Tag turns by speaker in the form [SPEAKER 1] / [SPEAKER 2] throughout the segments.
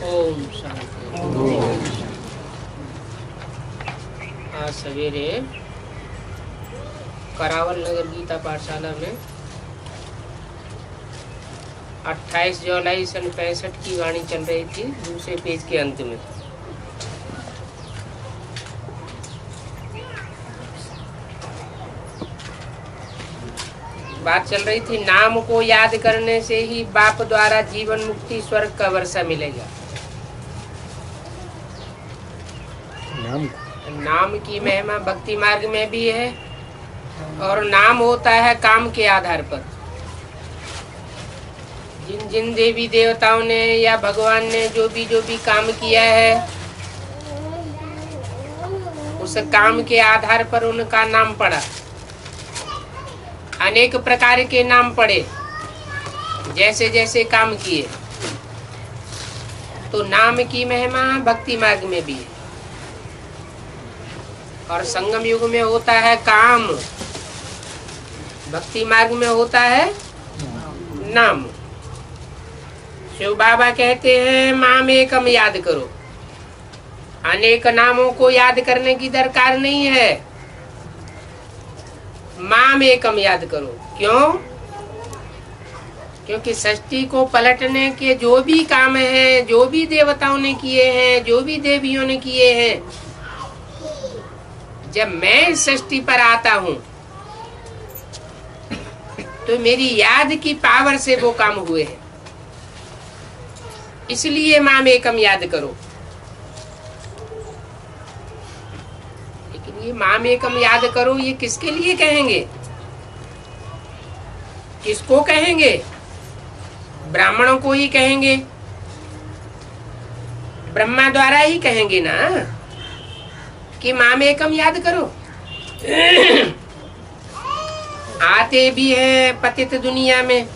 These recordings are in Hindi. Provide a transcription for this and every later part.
[SPEAKER 1] ओम शांति। आज सवेरे करावल नगर गीता पाठशाला में 28 जुलाई सन 65 की वाणी चल रही थी, दूसरे पेज के अंत में। बात चल रही थी, नाम को याद करने से ही बाप द्वारा जीवन मुक्ति स्वर्ग का वर्षा मिलेगा। नाम की महिमा भक्ति मार्ग में भी है, और नाम होता है काम के आधार पर। जिन जिन देवी देवताओं ने या भगवान ने जो भी काम किया है, उस काम के आधार पर उनका नाम पड़ा। अनेक प्रकार के नाम पड़े, जैसे जैसे काम किए। तो नाम की महिमा भक्ति मार्ग में भी है, और संगम युग में होता है काम, भक्ति मार्ग में होता है नाम। शिव बाबा कहते हैं माम एकम याद करो। अनेक नामों को याद करने की दरकार नहीं है, माम एकम याद करो। क्यों? क्योंकि सृष्टि को पलटने के जो भी काम हैं, जो भी देवताओं ने किए हैं, जो भी देवियों ने किए हैं, जब मैं इस सृष्टि पर आता हूं तो मेरी याद की पावर से वो काम हुए हैं। इसलिए माम एकम याद करो। ये माम एकम याद करो, ये किसके लिए कहेंगे? किसको कहेंगे? ब्राह्मणों को ही कहेंगे, ब्रह्मा द्वारा ही कहेंगे ना कि माम एकम याद करो। आते भी हैं पतित दुनिया में।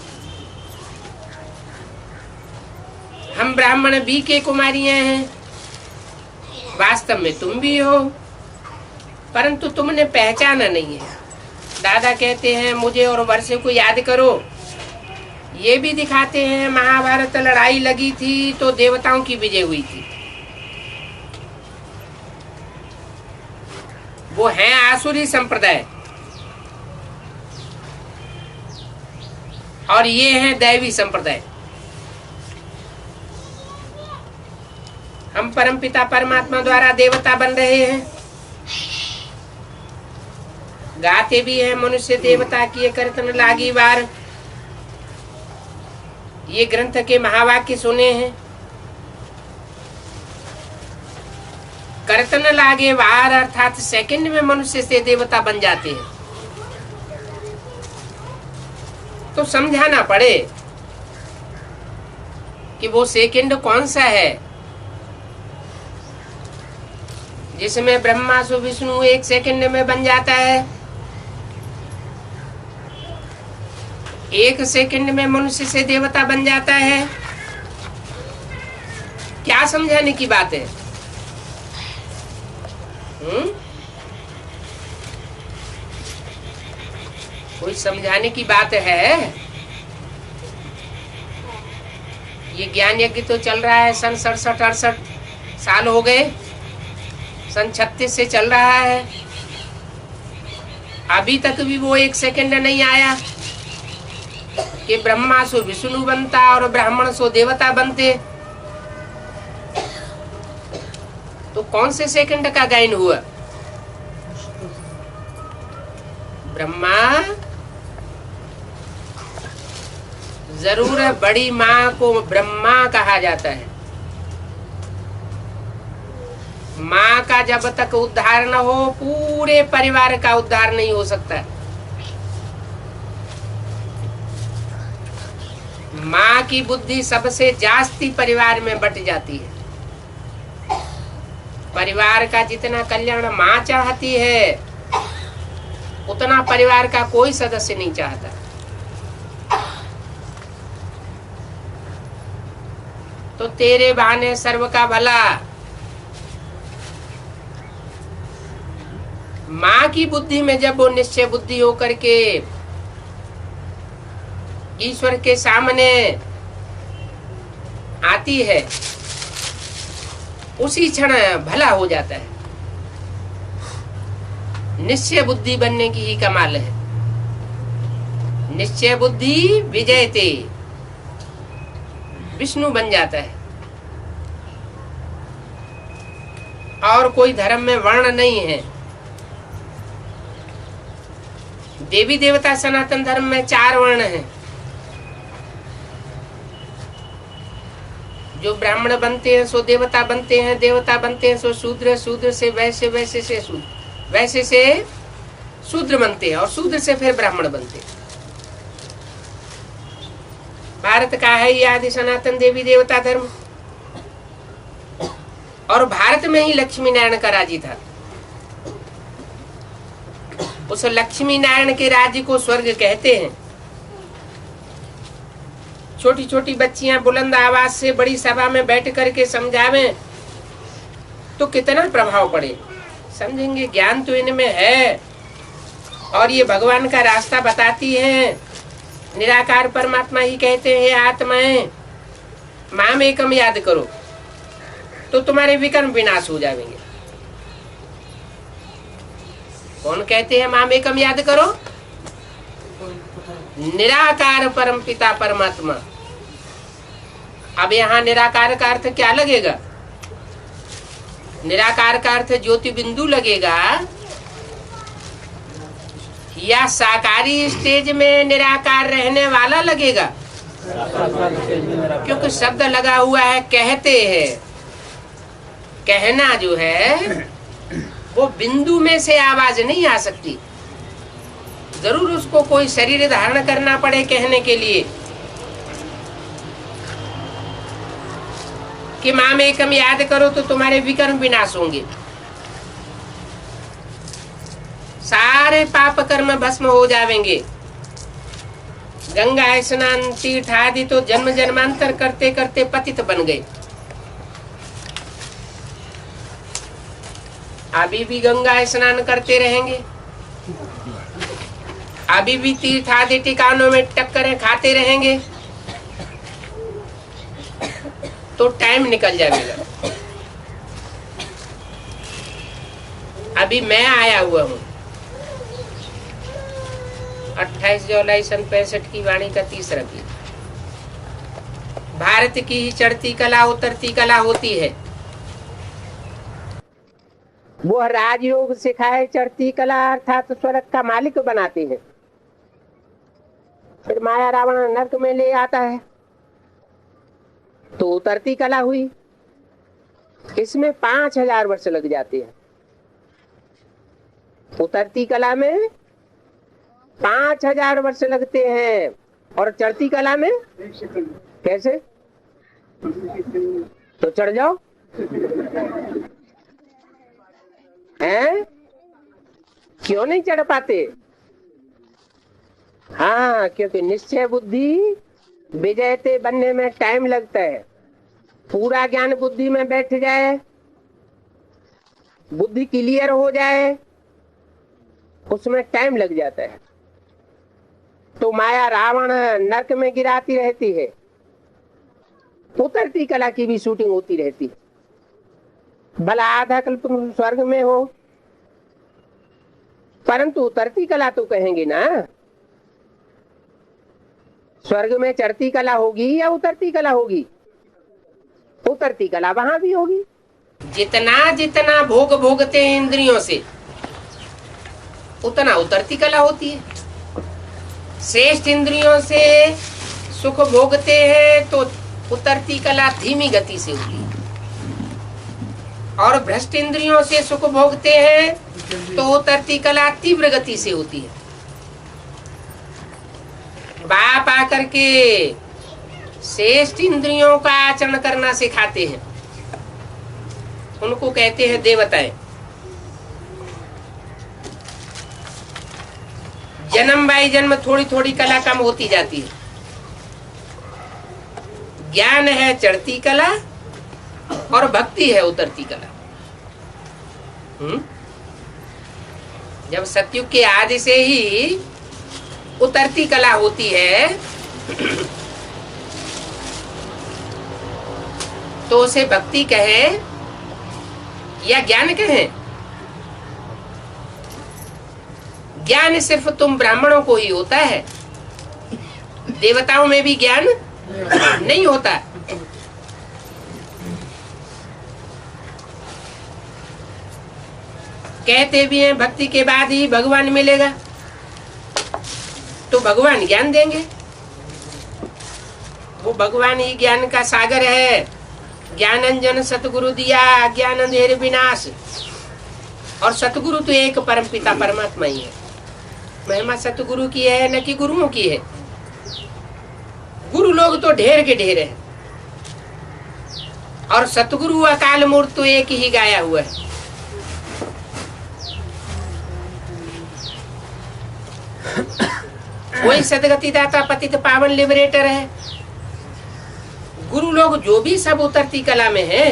[SPEAKER 1] हम ब्राह्मण बी के कुमारियां हैं, वास्तव में तुम भी हो, परंतु तुमने पहचाना नहीं है। दादा कहते हैं मुझे और वर्षे को याद करो। ये भी दिखाते हैं महाभारत लड़ाई लगी थी तो देवताओं की विजय हुई थी। वो है आसुरी संप्रदाय, और ये है दैवी संप्रदाय। हम परमपिता परमात्मा द्वारा देवता बन रहे हैं। गाते भी हैं मनुष्य देवता किए कीर्तन लागी वार। ये ग्रंथ के महावाक्य सुने हैं। कीर्तन लागे वार अर्थात सेकंड में मनुष्य से देवता बन जाते हैं। तो समझाना पड़े कि वो सेकंड कौन सा है जिसमें ब्रह्मा सु विष्णु एक सेकंड में बन जाता है। एक सेकंड में मनुष्य से देवता बन जाता है। क्या समझाने की बात है? कोई समझाने की बात है? ये ज्ञान यज्ञ तो चल रहा है, सन 67-68 साल हो गए, सन 36 से चल रहा है। अभी तक भी वो एक सेकंड नहीं आया कि ब्रह्मा सो विष्णु बनता और ब्राह्मण सो देवता बनते। तो कौन से सेकंड का गायन हुआ? ब्रह्मा जरूर है, बड़ी माँ को ब्रह्मा कहा जाता है। माँ का जब तक उद्धार न हो, पूरे परिवार का उद्धार नहीं हो सकता। माँ की बुद्धि सबसे जास्ती परिवार में बट जाती है। परिवार का जितना कल्याण माँ चाहती है, उतना परिवार का कोई सदस्य नहीं चाहता। तो तेरे बहाने सर्व का भला। माँ की बुद्धि में जब वो निश्चय बुद्धि होकर के ईश्वर के सामने आती है उसी क्षण भला हो जाता है। निश्चय बुद्धि बनने की ही कमाल है। निश्चय बुद्धि विजयते, विष्णु बन जाता है। और कोई धर्म में वर्ण नहीं है। देवी देवता सनातन धर्म में 4 वर्ण हैं। जो ब्राह्मण बनते हैं सो देवता बनते हैं, देवता बनते हैं सो शूद्र, शूद्र से वैश्य, वैश्य से शूद्र, वैश्य से शूद्र बनते हैं और शूद्र से फिर ब्राह्मण बनते हैं। भारत का है ये आदि सनातन देवी देवता धर्म। और भारत में ही लक्ष्मी नारायण का राज्य था। उस लक्ष्मी नारायण के राज्य को स्वर्ग कहते हैं। छोटी छोटी बच्चियां बुलंद आवाज से बड़ी सभा में बैठ करके समझावें तो कितना प्रभाव पड़े। समझेंगे, ज्ञान तो इनमें है और ये भगवान का रास्ता बताती हैं। निराकार परमात्मा ही कहते हैं आत्माएं माम एकम याद करो तो तुम्हारे विकर्म विनाश हो जाएंगे। कौन कहते हैं माम एकम याद करो? निराकार परम पिता परमात्मा। अब यहाँ निराकार का अर्थ क्या लगेगा? निराकार का अर्थ ज्योति बिंदु लगेगा या साकारी स्टेज में निराकार रहने वाला लगेगा? क्योंकि शब्द लगा हुआ है कहते हैं। कहना जो है वो बिंदु में से आवाज नहीं आ सकती, जरूर उसको कोई शरीर धारण करना पड़े कहने के लिए कि माम एकम याद करो तो तुम्हारे विकर्म विनाश होंगे, सारे पाप कर्म भस्म हो जाएंगे। गंगा स्नान तीर्थ आदि तो जन्म जन्मांतर करते करते पतित बन गए। अभी भी गंगा स्नान करते रहेंगे, अभी भी तीर्थ आदि ठिकानों में टक्करें खाते रहेंगे तो टाइम निकल जाएगा। अभी मैं आया हुआ हूँ 28 जुलाई सन 65 की वाणी का 30 की। भारत की ही चढ़ती कला उतरती कला होती है। वो राजयोग सिखाए चढ़ती कला अर्थात स्वर्ग का मालिक बनाते हैं। फिर माया रावण नरक में ले आता है तो उतरती कला हुई। इसमें 5000 वर्ष लग जाते हैं। उतरती कला में 5000 वर्ष लगते हैं और चढ़ती कला में कैसे? तो चढ़ जाओ हैं? क्यों नहीं चढ़ पाते? हाँ, क्योंकि निश्चय बुद्धि विजयते बनने में टाइम लगता है। पूरा ज्ञान बुद्धि में बैठ जाए, बुद्धि क्लियर हो जाए, उसमें टाइम लग जाता है। तो माया रावण नरक में गिराती रहती है, उतरती कला की भी शूटिंग होती रहती है। भला आधा कल्प स्वर्ग में हो, परंतु उतरती कला तो कहेंगे ना। स्वर्ग में चढ़ती कला होगी या उतरती कला होगी? उतरती कला वहां भी होगी। जितना जितना भोग भोगते हैं इंद्रियों से उतना उतरती कला होती है। श्रेष्ठ इंद्रियों से सुख भोगते हैं तो उतरती कला धीमी गति से होती है, और भ्रष्ट इंद्रियों से सुख भोगते हैं तो उतरती कला तीव्र गति से होती है। बाप आकर के श्रेष्ठ इंद्रियों का आचरण करना सिखाते हैं, उनको कहते हैं देवताएं। जन्म बाई जन्म थोड़ी थोड़ी कला कम होती जाती है। ज्ञान है चढ़ती कला और भक्ति है उतरती कला। जब सतयुग के आदि से ही उतरती कला होती है तो उसे भक्ति कहे या ज्ञान कहें? ज्ञान सिर्फ तुम ब्राह्मणों को ही होता है, देवताओं में भी ज्ञान नहीं होता। कहते भी हैं भक्ति के बाद ही भगवान मिलेगा, तो भगवान ज्ञान देंगे। वो भगवान ही ज्ञान का सागर है। ज्ञानंजन सतगुरु दिया, अज्ञान अंधेर विनाश। और सतगुरु तो एक परम पिता परमात्मा ही है। महिमा सतगुरु की है न कि गुरुओं की है। गुरु लोग तो ढेर के ढेर है, और सतगुरु अकाल मूर्त तो एक ही गाया हुआ है। वही सदगति दाता पतित पावन लिबरेटर है। गुरु लोग जो भी सब उतरती कला में है,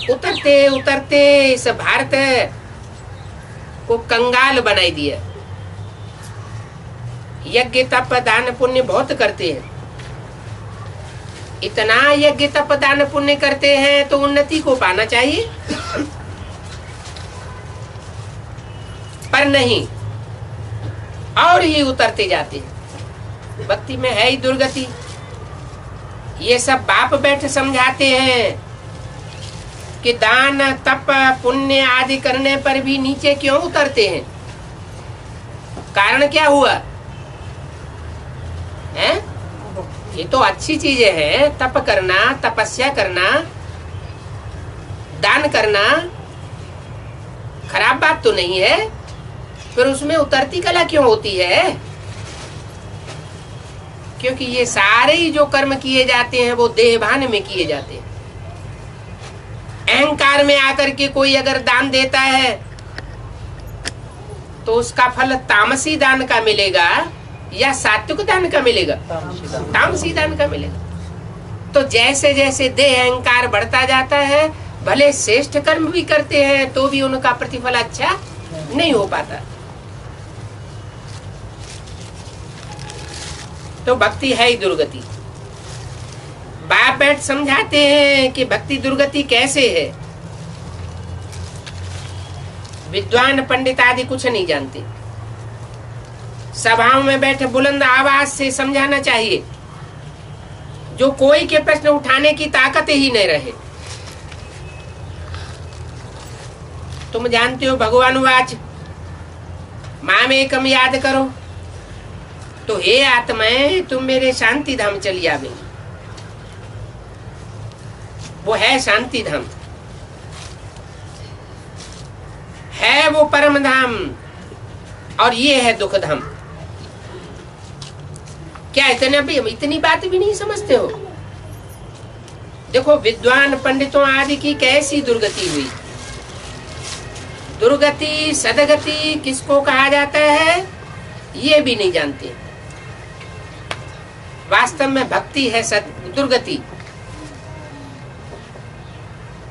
[SPEAKER 1] उतरते उतरते इस भारत को कंगाल बनाई दिया। यज्ञ तप दान पुण्य बहुत करते हैं, इतना यज्ञ तप दान पुण्य करते हैं तो उन्नति को पाना चाहिए, पर नहीं, और ही उतरते जाते हैं। भक्ति में है ही दुर्गति। ये सब बाप बैठ समझाते हैं कि दान तप पुण्य आदि करने पर भी नीचे क्यों उतरते हैं, कारण क्या हुआ है? ये तो अच्छी चीजें हैं, तप करना, तपस्या करना, दान करना खराब बात तो नहीं है, फिर उसमें उतरती कला क्यों होती है? क्योंकि ये सारे ही जो कर्म किए जाते हैं वो देहभान में किए जाते हैं। अहंकार में आकर के कोई अगर दान देता है तो उसका फल तामसी दान का मिलेगा या सात्विक दान का मिलेगा? तामसी दान का मिलेगा। तो जैसे जैसे देह अहंकार बढ़ता जाता है, भले श्रेष्ठ कर्म भी करते हैं तो भी उनका प्रतिफल अच्छा नहीं हो पाता। तो भक्ति है ही दुर्गति। बाप बैठ समझाते हैं कि भक्ति दुर्गति कैसे है। विद्वान पंडित आदि कुछ नहीं जानते, सभाओं में बैठे बुलंद आवाज से समझाना चाहिए, जो कोई के प्रश्न उठाने की ताकत ही नहीं रहे। तुम जानते हो भगवान वाच माम एकम याद करो, तो हे आत्माएं तुम मेरे शांति धाम चली आवे। वो है शांति धाम, है वो परम धाम, और ये है दुख धाम। क्या इतनी बात भी नहीं समझते हो? देखो विद्वान पंडितों आदि की कैसी दुर्गति हुई। दुर्गति सदगति किसको कहा जाता है ये भी नहीं जानते। वास्तव में भक्ति है दुर्गति।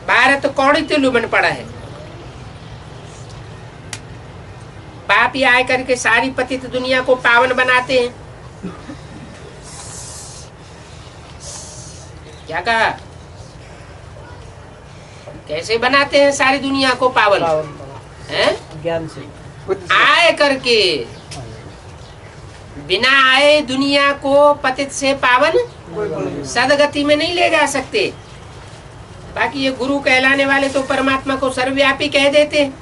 [SPEAKER 1] भारत कौड़ित लुबन पड़ा है। बाप ही आए करके सारी पतित दुनिया को पावन बनाते हैं। क्या कहा? कैसे बनाते हैं सारी दुनिया को पावन? हैं?
[SPEAKER 2] ज्ञान से
[SPEAKER 1] आए करके, बिना आए दुनिया को पतित से पावन सदगति में नहीं ले जा सकते। बाकी ये गुरु कहलाने वाले तो परमात्मा को सर्वव्यापी कह देते हैं,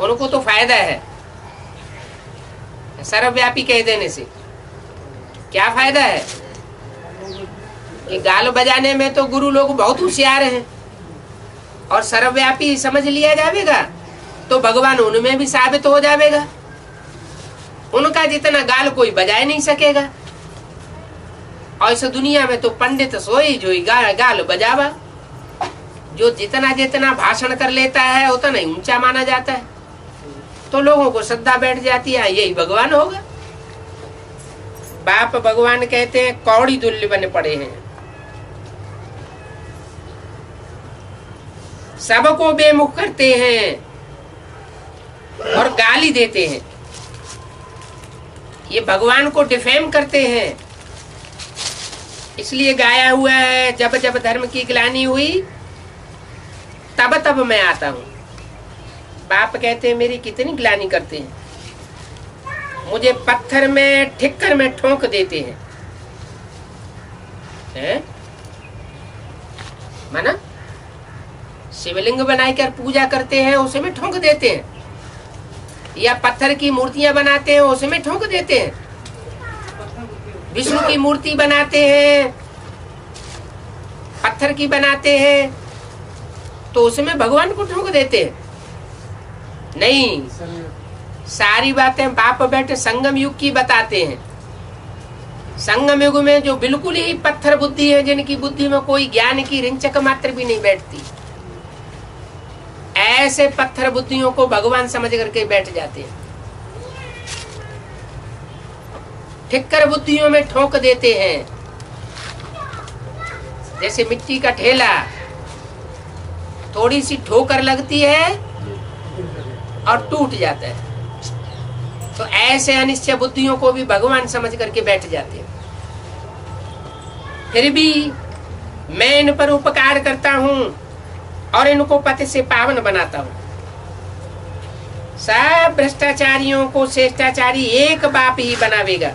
[SPEAKER 1] उनको तो फायदा है सर्वव्यापी कह देने से। क्या फायदा है कि गाल बजाने में तो गुरु लोग बहुत होशियार हैं, और सर्वव्यापी समझ लिया जाएगा तो भगवान उनमें भी साबित हो जाएगा। उनका जितना गाल कोई बजा नहीं सकेगा। और इस दुनिया में तो पंडित सोई जो गाल बजावा, जो जितना जितना भाषण कर लेता है उतना ही ऊंचा माना जाता है, तो लोगों को श्रद्धा बैठ जाती है यही भगवान होगा। बाप भगवान कहते हैं कौड़ी दुल्य बने पड़े हैं, सबको बेमुख करते हैं और गाली देते हैं। ये भगवान को डिफेम करते हैं। इसलिए गाया हुआ है, जब जब धर्म की ग्लानि हुई तब तब मैं आता हूं। बाप कहते हैं मेरी कितनी ग्लानि करते हैं, मुझे पत्थर में ठिक्कर में ठोक देते हैं? माना शिवलिंग बनाकर पूजा करते हैं उसमें ठोक देते हैं, या पत्थर की मूर्तियां बनाते हैं उसमें ठोक देते हैं। विष्णु की मूर्ति बनाते हैं, पत्थर की बनाते हैं, तो उसमें भगवान को ठोक देते हैं? नहीं, सारी बातें बाप बैठे संगम युग की बताते हैं। संगम युग में जो बिल्कुल ही पत्थर बुद्धि है, जिनकी बुद्धि में कोई ज्ञान की रिंचक मात्र भी नहीं बैठती, ऐसे पत्थर बुद्धियों को भगवान समझ करके बैठ जाते हैं। ठिक्कर बुद्धियों में ठोक देते हैं, जैसे मिट्टी का ठेला, थोड़ी सी ठोकर लगती है और टूट जाता है, तो ऐसे अनिश्चय बुद्धियों को भी भगवान समझ करके बैठ जाते हैं। फिर भी मैं इन पर उपकार करता हूं और इनको पति से पावन बनाता हूं। सब भ्रष्टाचारियों को श्रेष्ठाचारी एक बाप ही बनावेगा।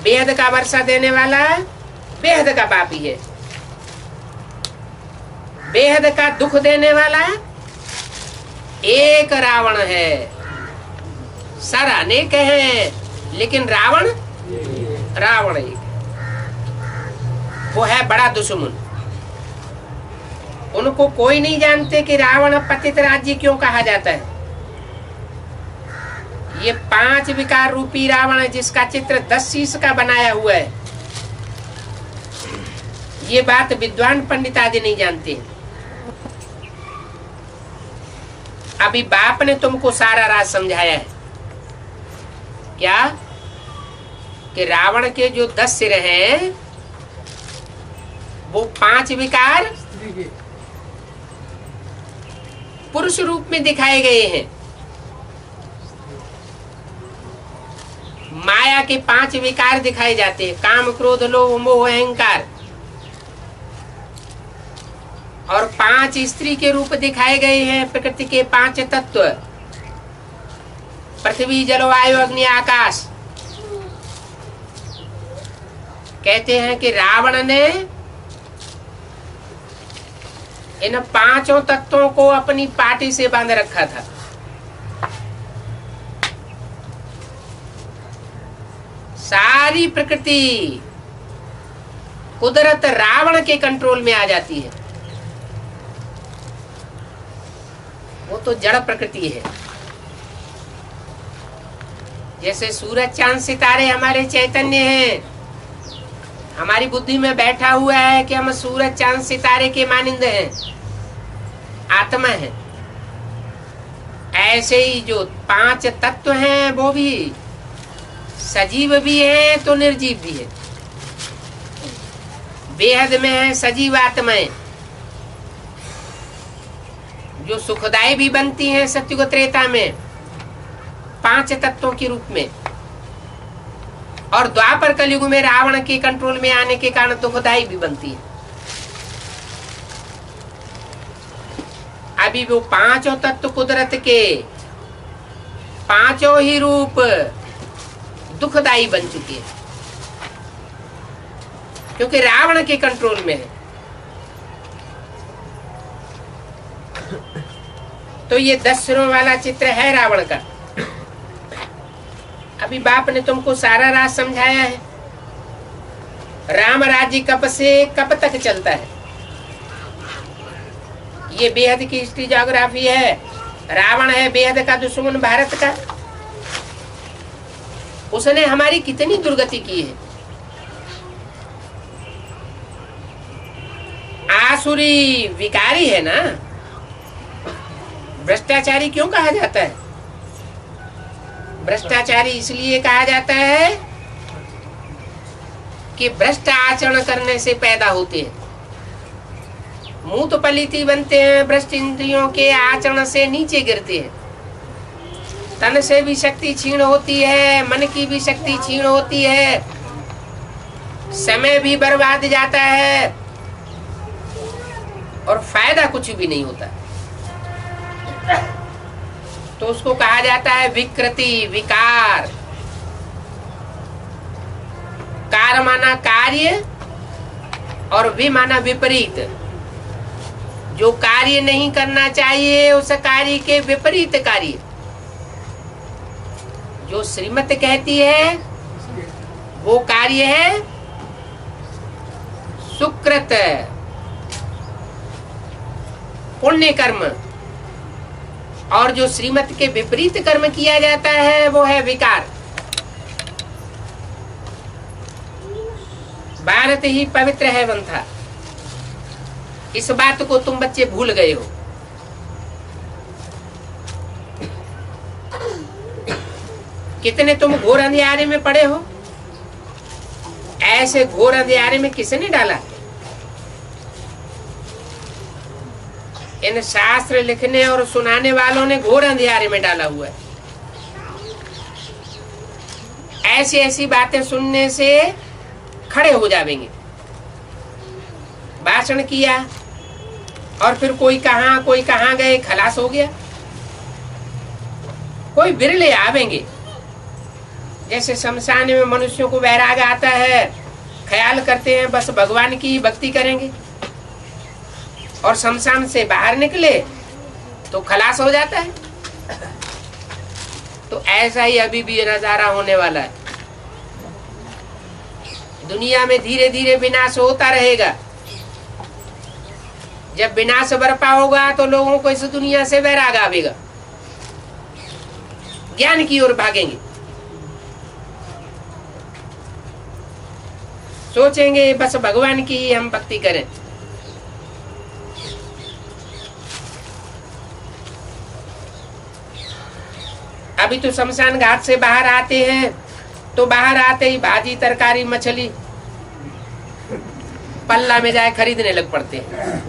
[SPEAKER 1] बेहद का वर्षा देने वाला बेहद का बाप ही है, बेहद का दुख देने वाला एक रावण है। सर अनेक हैं लेकिन रावण एक, वो है बड़ा दुश्मन। उनको कोई नहीं जानते कि रावण पतित राज्य क्यों कहा जाता है। ये 5 विकार रूपी रावण है, जिसका चित्र 10 शीश का बनाया हुआ है। ये बात विद्वान पंडित आदि नहीं जानते। अभी बाप ने तुमको सारा राज समझाया है क्या, कि रावण के जो 10 सिर हैं वो 5 विकार पुरुष रूप में दिखाए गए हैं। माया के 5 विकार दिखाए जाते हैं, काम क्रोध लोभ मोह अहंकार, और 5 स्त्री के रूप दिखाए गए हैं। प्रकृति के 5 तत्व, पृथ्वी जल वायु अग्नि आकाश। कहते हैं कि रावण ने इन 5 तत्वों को अपनी पाटी से बांध रखा था। सारी प्रकृति कुदरत रावण के कंट्रोल में आ जाती है। वो तो जड़ प्रकृति है। जैसे सूरज चांद सितारे हमारे चैतन्य हैं, हमारी बुद्धि में बैठा हुआ है कि हम सूरज चांद सितारे के मानिंद हैं, आत्मा है। ऐसे ही जो 5 तत्व हैं वो भी सजीव भी है तो निर्जीव भी है। बेहद में है सजीव आत्माएं, जो सुखदायी भी बनती हैं सत्युग त्रेता में 5 तत्वों के रूप में, और द्वापर कलयुग में रावण के कंट्रोल में आने के कारण दुखदायी भी बनती है। अभी वो 5 तत्व कुदरत के 5 ही रूप दुखदायी बन चुके हैं, क्योंकि रावण के कंट्रोल में है। तो ये 10 सिरों वाला चित्र है रावण का। अभी बाप ने तुमको सारा राज समझाया है। राम राज्य कब से कब तक चलता है, ये बेहद की हिस्ट्री ज्योग्राफी है। रावण है बेहद का दुश्मन भारत का। उसने हमारी कितनी दुर्गति की है। आसुरी विकारी है ना। भ्रष्टाचारी क्यों कहा जाता है? भ्रष्टाचारी इसलिए कहा जाता है कि भ्रष्ट आचरण करने से पैदा होते हैं। मूत पलिती बनते हैं, भ्रष्ट इंद्रियों के आचरण से नीचे गिरते हैं। तन से भी शक्ति क्षीण होती है, मन की भी शक्ति क्षीण होती है, समय भी बर्बाद जाता है और फायदा कुछ भी नहीं होता। तो उसको कहा जाता है विकृति, विकार। कार माना कार्य और वि माना विपरीत। जो कार्य नहीं करना चाहिए उस कार्य के विपरीत कार्य। जो श्रीमत कहती है वो कार्य है सुकृत, पुण्य कर्म, और जो श्रीमत के विपरीत कर्म किया जाता है वो है विकार। भारत ही पवित्र है वंथा। इस बात को तुम बच्चे भूल गए हो। कितने तुम घोर अंधियारे में पड़े हो। ऐसे घोर अंधियारे में किसने डाला? इन शास्त्र लिखने और सुनाने वालों ने घोर अंधियारे में डाला हुआ है। ऐसी ऐसी बातें सुनने से खड़े हो जाएंगे। भाषण किया और फिर कोई कहाँ गए, खलास हो गया। कोई बिरले आवेंगे। जैसे शमशान में मनुष्यों को वैराग आता है, ख्याल करते हैं बस भगवान की भक्ति करेंगे, और शमशान से बाहर निकले तो खलास हो जाता है। तो ऐसा ही अभी भी नजारा होने वाला है। दुनिया में धीरे धीरे विनाश होता रहेगा। जब विनाश बरपा होगा तो लोगों को इस दुनिया से वैराग आवेगा, ज्ञान की ओर भागेंगे। सोचेंगे बस भगवान की ही हम भक्ति करें। अभी तो शमशान घाट से बाहर आते हैं तो बाहर आते ही भाजी, तरकारी, मछली पल्ला में जाए खरीदने लग पड़ते हैं।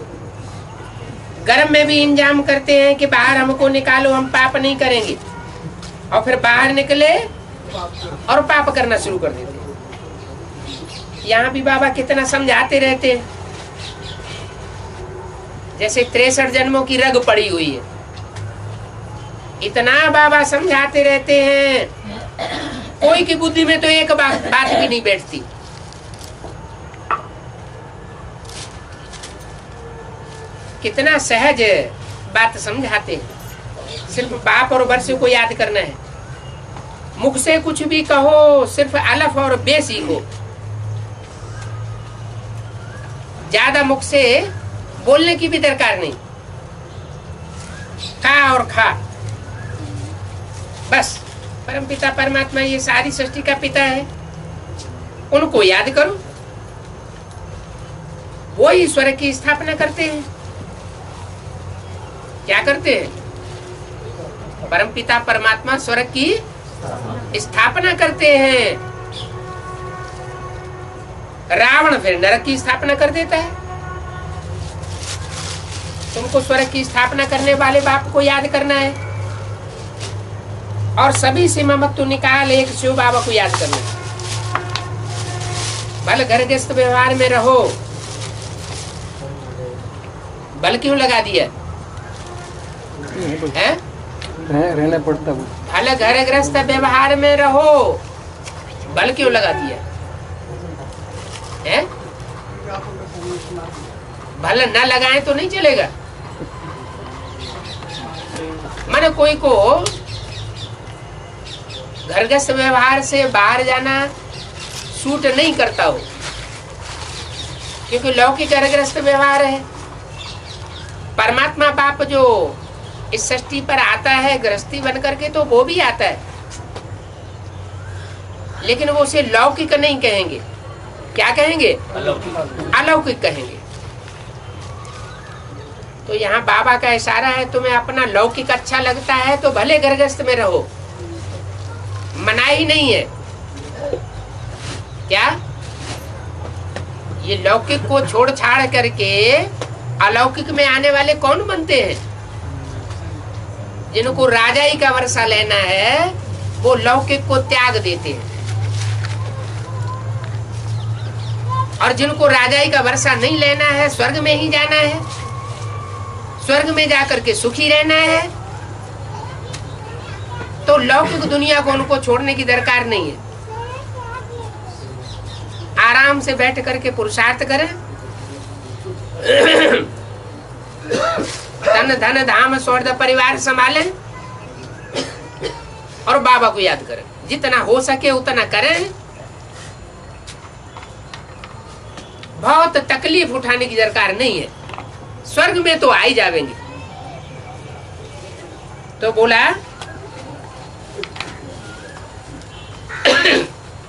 [SPEAKER 1] गर्म में भी इंतजाम करते हैं कि बाहर हमको निकालो, हम पाप नहीं करेंगे, और फिर बाहर निकले और पाप करना शुरू कर देते हैं। यहाँ भी बाबा कितना समझाते रहते हैं। जैसे 63 जन्मों की रग पड़ी हुई है, इतना बाबा समझाते रहते हैं। कोई की बुद्धि में तो एक बात भी नहीं बैठती। कितना सहज बात समझाते हैं। सिर्फ बाप और वर्ष को याद करना है। मुख से कुछ भी कहो, सिर्फ अलफ और बे सीखो। ज्यादा मुख से बोलने की भी दरकार नहीं। खा और खा, बस। परम पिता परमात्मा ये सारी सृष्टि का पिता है, उनको याद करो। वो ईश्वर की स्थापना करते हैं। क्या करते हैं? परम पिता परमात्मा स्वर्ग की स्थापना करते हैं। रावण फिर नरक की स्थापना कर देता है। तुमको स्वर्ग की स्थापना करने वाले बाप को याद करना है, और सभी से ममत्व निकाल एक शिव बाबा को याद करना है। भले घर गृहस्थ व्यवहार में रहो, बल क्यों लगा दिया है?
[SPEAKER 2] रहना पड़ता है।
[SPEAKER 1] भले घर गृहस्थ व्यवहार में रहो, बल क्यों लगा दिया है? भले न लगाए तो नहीं चलेगा। माने कोई को घर गृहस्थ व्यवहार से बाहर जाना सूट नहीं करता हो, क्योंकि लौकिक घर गृहस्थ व्यवहार है। परमात्मा बाप जो इस सृष्टि पर आता है गृहस्थी बन करके, तो वो भी आता है, लेकिन वो उसे लौकिक नहीं कहेंगे। क्या कहेंगे? अलौकिक कहेंगे। तो यहाँ बाबा का इशारा है, तुम्हें अपना लौकिक अच्छा लगता है तो भले घर गृहस्थ में रहो, मनाही नहीं है। क्या ये लौकिक को छोड़ छाड़ करके अलौकिक में आने वाले कौन बनते हैं? जिनको राजाई का वर्षा लेना है वो लौकिक को त्याग देते हैं। और जिनको राजाई का वर्षा नहीं लेना है, स्वर्ग में ही जाना है, स्वर्ग में जाकर के सुखी रहना है, तो लौकिक दुनिया को उनको छोड़ने की दरकार नहीं है। आराम से बैठ करके पुरुषार्थ करें, तन धन धाम स्वर्ग परिवार संभालें और बाबा को याद करें। जितना हो सके उतना करें, बहुत तकलीफ उठाने की दरकार नहीं है, स्वर्ग में तो आ ही जाएंगे। तो बोला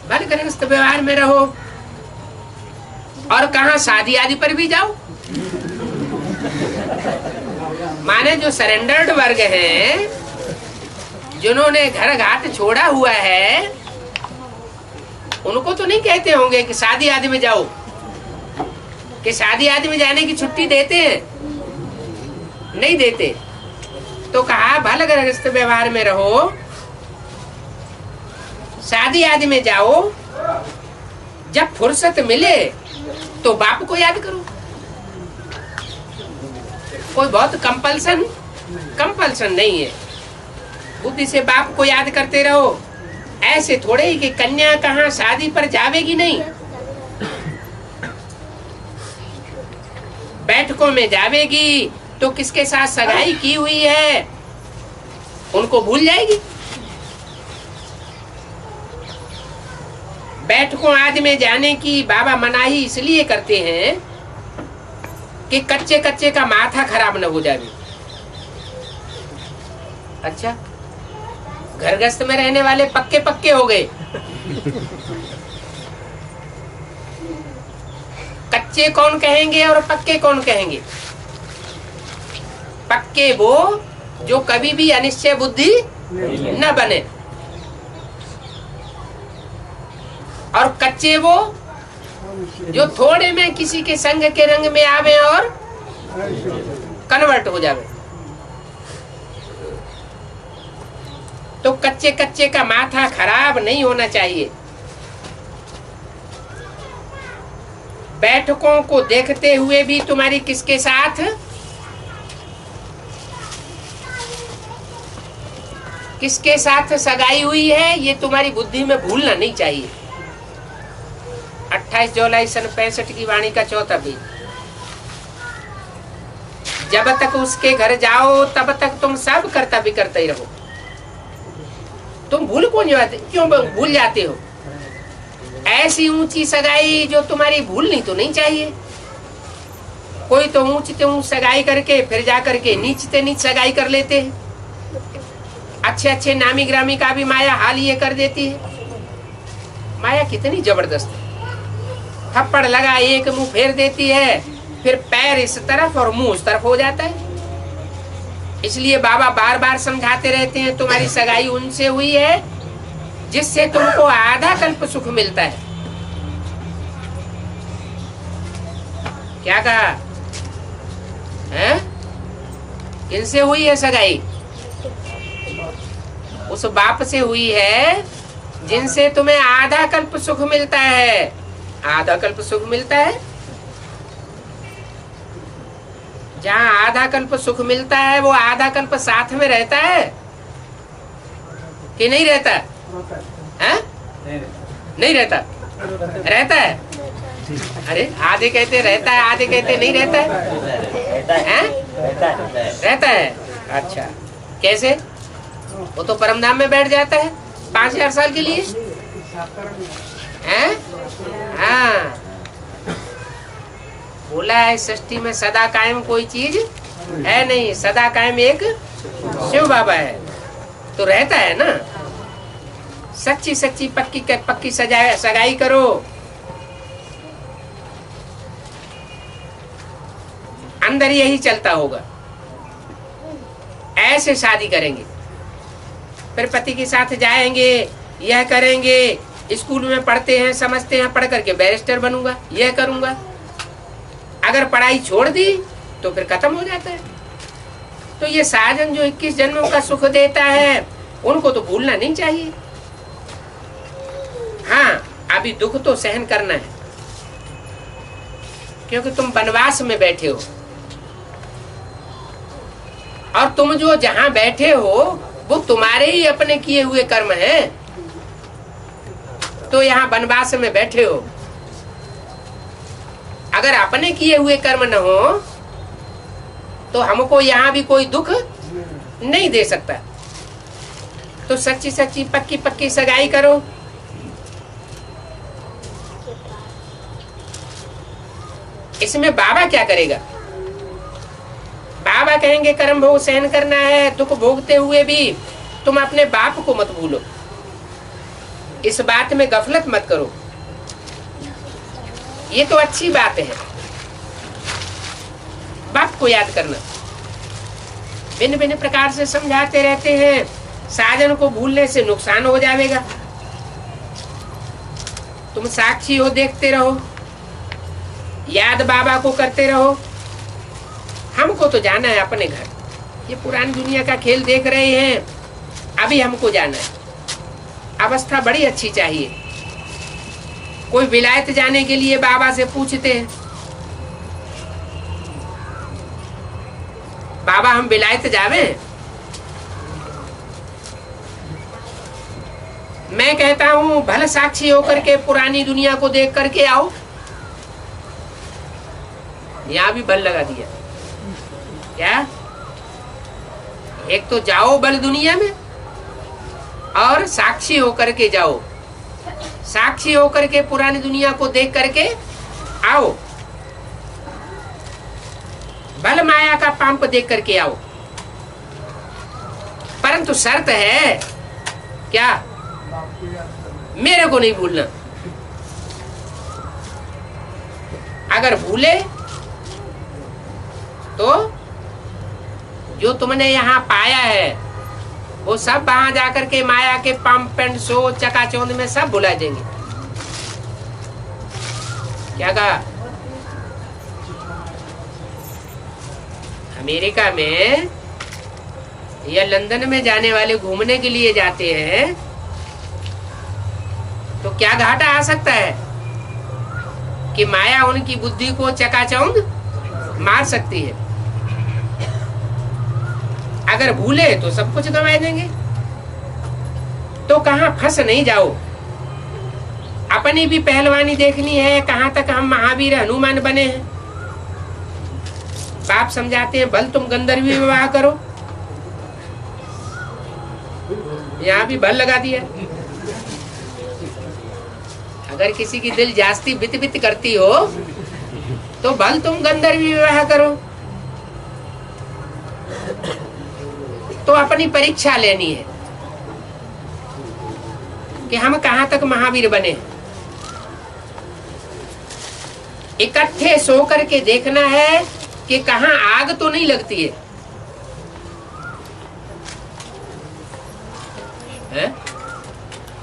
[SPEAKER 1] भले गृहस्थ व्यवहार में रहो, और कहा शादी आदि पर भी जाओ। माने जो सरेंडर्ड वर्ग हैं, जिन्होंने घर घाट छोड़ा हुआ है, उनको तो नहीं कहते होंगे कि शादी आदि में जाओ, कि शादी आदि में जाने की छुट्टी देते हैं? नहीं देते। तो कहा भले गृहस्थ व्यवहार में रहो, शादी आदि में जाओ, जब फुर्सत मिले तो बाप को याद करो। कोई बहुत कंपल्सन नहीं है, बुद्धि से बाप को याद करते रहो। ऐसे थोड़े ही कि कन्या कहाँ शादी पर जावेगी, नहीं, बैठकों में जावेगी तो किसके साथ सगाई की हुई है उनको भूल जाएगी। बैठकों आदि में जाने की बाबा मनाही इसलिए करते हैं कि कच्चे कच्चे का माथा खराब न हो जाए। अच्छा, घरगृहस्थ में रहने वाले पक्के पक्के हो गए, कच्चे कौन कहेंगे और पक्के कौन कहेंगे? पक्के वो जो कभी भी अनिश्चय बुद्धि न बने, और कच्चे वो जो थोड़े में किसी के संग के रंग में आवे और कन्वर्ट हो जावे। तो कच्चे कच्चे का माथा खराब नहीं होना चाहिए। बैठकों को देखते हुए भी तुम्हारी किसके साथ सगाई हुई है, ये तुम्हारी बुद्धि में भूलना नहीं चाहिए। 28 जुलाई सन 65 की वाणी का चौथा पेज। जब तक उसके घर जाओ तब तक तुम सब कर्तव्य करते ही रहो। तुम क्यों भूल जाते हो? ऐसी ऊंची सगाई जो तुम्हारी भूलनी तो नहीं चाहिए। कोई तो ऊंचते ऊंच सगाई करके फिर जा करके नीचते नीच सगाई कर लेते हैं। अच्छे अच्छे नामी ग्रामी का भी माया हाल ये कर देती है। माया कितनी जबरदस्त है, थप्पड़ लगा एक मुंह फेर देती है, फिर पैर इस तरफ और मुंह उस तरफ हो जाता है। इसलिए बाबा बार बार समझाते रहते हैं, तुम्हारी सगाई उनसे हुई है जिससे तुमको आधा कल्प सुख मिलता है। क्या कहा है? किनसे हुई है सगाई? उस बाप से हुई है जिनसे तुम्हें आधा कल्प सुख मिलता है। आधा कल्प सुख मिलता है। जहाँ आधा कल्प सुख मिलता है वो आधा कल्प साथ में रहता है कि नहीं रहता है? नहीं रहता, रहता है। अरे आधे कहते रहता है, आधे कहते नहीं रहता है। रहता है। अच्छा, कैसे? वो तो परमधाम में बैठ जाता है 5000 साल के लिए हैं? हाँ, बोला है सृष्टि में सदा कायम कोई चीज है नहीं, सदा कायम एक शिव बाबा है। तो रहता है ना। सच्ची सच्ची पक्की सगाई करो। अंदर यही चलता होगा। ऐसे शादी करेंगे, फिर पति के साथ जाएंगे, यह करेंगे, स्कूल में पढ़ते हैं, समझते हैं, पढ़ करके बैरिस्टर बनूंगा, यह करूंगा। अगर पढ़ाई छोड़ दी तो फिर खत्म हो जाता है। तो ये साजन जो 21 जन्मों का सुख देता है उनको तो भूलना नहीं चाहिए। हाँ, अभी दुख तो सहन करना है, क्योंकि तुम वनवास में बैठे हो, और तुम जो जहां बैठे हो वो तुम्हारे ही अपने किए हुए कर्म हैं। तो यहाँ वनवास में बैठे हो, अगर अपने किए हुए कर्म न हो तो हमको यहाँ भी कोई दुख नहीं दे सकता। तो सच्ची सच्ची पक्की पक्की सगाई करो। इसमें बाबा क्या करेगा? बाबा कहेंगे कर्म भोग सहन करना है, दुख भोगते हुए भी तुम अपने बाप को मत भूलो, इस बात में गफलत मत करो। ये तो अच्छी बात है, बाप को याद करना। भिन्न भिन्न प्रकार से समझाते रहते हैं, साजन को भूलने से नुकसान हो जाएगा। तुम साक्षी हो, देखते रहो, याद बाबा को करते रहो। हमको तो जाना है अपने घर, ये पुरानी दुनिया का खेल देख रहे हैं, अभी हमको जाना है। अवस्था बड़ी अच्छी चाहिए। कोई विलायत जाने के लिए बाबा से पूछते हैं, बाबा हम विलायत जावे? मैं कहता हूं भले साक्षी होकर के पुरानी दुनिया को देख करके आओ। यहां भी बल लगा दिया क्या? एक तो जाओ बल दुनिया में, और साक्षी होकर के जाओ। साक्षी होकर के पुरानी दुनिया को देख करके आओ, बल माया का पंप देख करके आओ। परंतु शर्त है क्या? मेरे को नहीं भूलना। अगर भूले तो जो तुमने यहाँ पाया है वो सब वहां जाकर के माया के पंप एंड शो चकाचौंध में सब भुला देंगे। क्या कहा? अमेरिका में या लंदन में जाने वाले घूमने के लिए जाते हैं तो क्या घाटा आ सकता है कि माया उनकी बुद्धि को चकाचौंध मार सकती है। अगर भूले तो सब कुछ गंवा देंगे। तो कहां फंस नहीं जाओ। अपनी भी पहलवानी देखनी है, कहां तक हम महावीर हनुमान बने हैं। बाप समझाते हैं बल तुम गंधर्वी विवाह करो, यहां भी बल लगा दिया। अगर किसी की दिल जास्ती बित बित करती हो तो बल तुम गंधर्वी विवाह करो। तो अपनी परीक्षा लेनी है कि हम कहां तक महावीर बने। इकट्ठे सो करके देखना है कि कहां आग तो नहीं लगती है?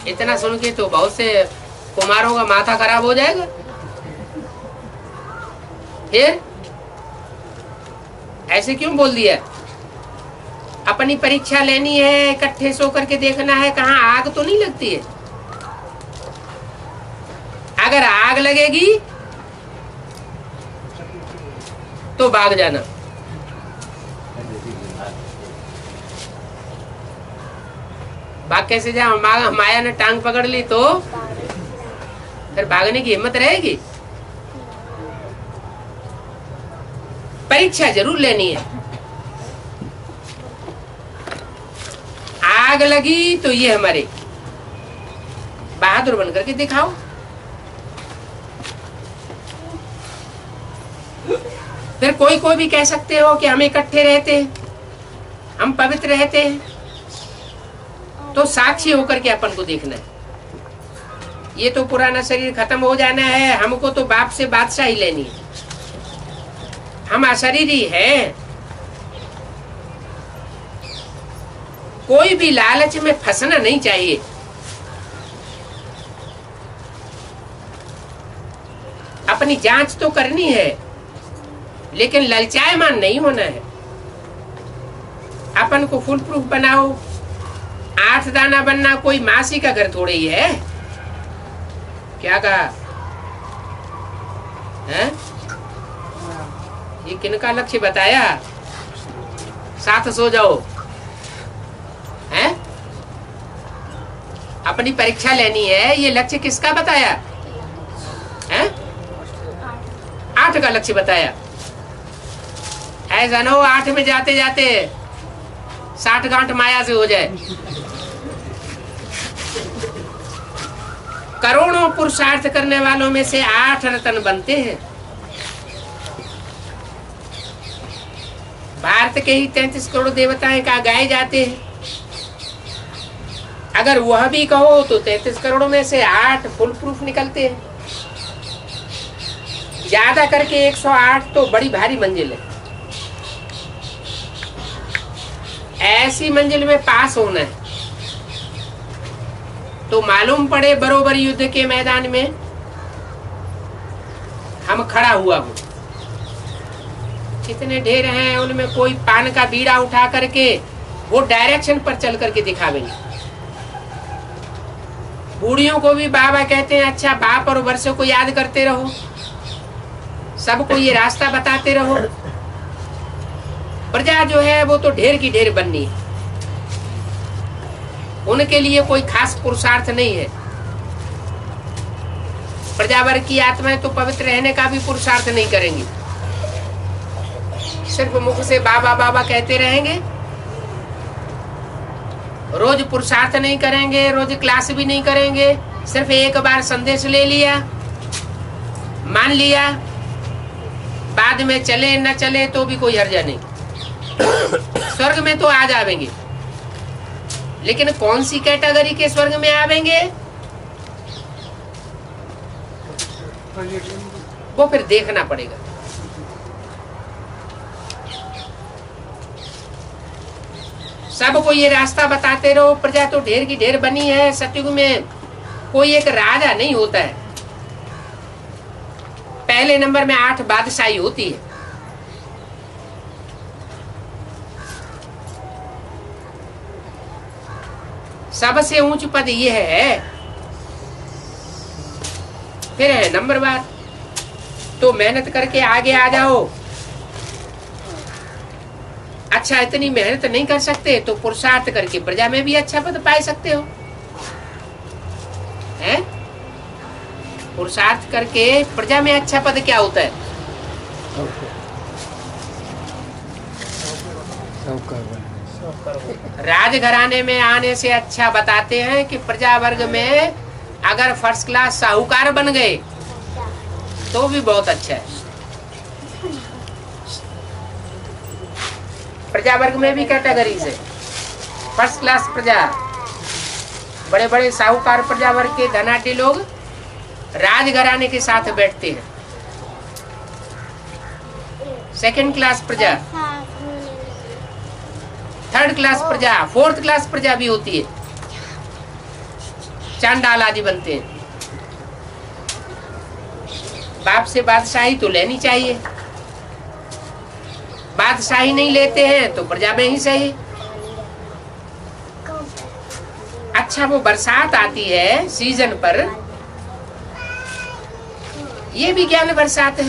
[SPEAKER 1] इतना सुन के तो बहुत से कुमारों का माथा खराब हो जाएगा। फिर ऐसे क्यों बोल दिया? अपनी परीक्षा लेनी है, इकट्ठे सो करके देखना है कहां आग तो नहीं लगती है। अगर आग लगेगी तो भाग जाना। भाग कैसे जा? माया ने टांग पकड़ ली तो फिर भागने की हिम्मत रहेगी? परीक्षा जरूर लेनी है। आग लगी तो ये हमारे बहादुर बनकर के दिखाओ। फिर कोई भी कह सकते हो कि हम इकट्ठे रहते हैं, हम पवित्र रहते हैं, तो साक्षी होकर के अपन को देखना है। ये तो पुराना शरीर खत्म हो जाना है, हमको तो बाप से बादशाही लेनी है। हम अशरीरी हैं। कोई भी लालच में फंसना नहीं चाहिए। अपनी जांच तो करनी है, लेकिन ललचायमान नहीं होना है। अपन को फुल प्रूफ बनाओ। 8 दाना बनना कोई मासी का घर थोड़े ही है। क्या कहा है? ये किनका लक्ष्य बताया? साथ सो जाओ, हैं? अपनी परीक्षा लेनी है, ये लक्ष्य किसका बताया है? 8 का लक्ष्य बताया। ऐसा न हो 8 में जाते जाते 60 गांठ माया से हो जाए। करोड़ों पुरुषार्थ करने वालों में से 8 रत्न बनते हैं। भारत के ही 33 करोड़ देवताएं का गाए जाते हैं। अगर वह भी कहो तो 33 करोड़ में से 8 फुल प्रूफ निकलते हैं। ज्यादा करके 108 तो बड़ी भारी मंजिल है। ऐसी मंजिल में पास होना है तो मालूम पड़े बरोबर युद्ध के मैदान में हम खड़ा हुआ हूं। कितने ढेर हैं, उनमें कोई पान का बीड़ा उठा करके वो डायरेक्शन पर चल करके दिखावेंगे। बूढ़ियों को भी बाबा कहते हैं अच्छा बाप और वर्षों को याद करते रहो, सबको ये रास्ता बताते रहो। प्रजा जो है वो तो ढेर की ढेर बननी है, उनके लिए कोई खास पुरुषार्थ नहीं है। प्रजावर्ग की आत्माएं तो पवित्र रहने का भी पुरुषार्थ नहीं करेंगी, सिर्फ मुख से बाबा बाबा कहते रहेंगे, रोज पुरुषार्थ नहीं करेंगे, रोज क्लास भी नहीं करेंगे। सिर्फ एक बार संदेश ले लिया, मान लिया, बाद में चले न चले तो भी कोई हर्जा नहीं। स्वर्ग में तो आ जाएंगे, लेकिन कौन सी कैटेगरी के स्वर्ग में आवेंगे वो फिर देखना पड़ेगा। सबको ये रास्ता बताते रहो। प्रजा तो ढेर की ढेर बनी है। सतयुग में कोई एक राजा नहीं होता है। पहले नंबर में 8 बादशाही होती है। सबसे ऊंच पद ये है। फिर है नंबरवार, तो मेहनत करके आगे आ जाओ। अच्छा इतनी मेहनत नहीं कर सकते तो पुरुषार्थ करके प्रजा में भी अच्छा पद पा सकते हो, हैं? पुरुषार्थ करके प्रजा में अच्छा पद क्या होता है? राजघराने में आने से अच्छा बताते हैं कि प्रजा वर्ग में अगर फर्स्ट क्लास साहूकार बन गए तो भी बहुत अच्छा है। प्रजा वर्ग में भी कैटेगरी से फर्स्ट क्लास प्रजा, बड़े बड़े साहूकार प्रजा वर्ग के धनाढ्य लोग राजघराने के साथ बैठते हैं। सेकंड क्लास प्रजा, थर्ड क्लास प्रजा, फोर्थ क्लास प्रजा भी होती है। चांडाल आदि बनते हैं। बाप से बादशाही तो लेनी चाहिए, बादशाही नहीं लेते हैं तो प्रजा में ही सही। अच्छा वो बरसात आती है सीजन पर, ये भी ज्ञान बरसात है।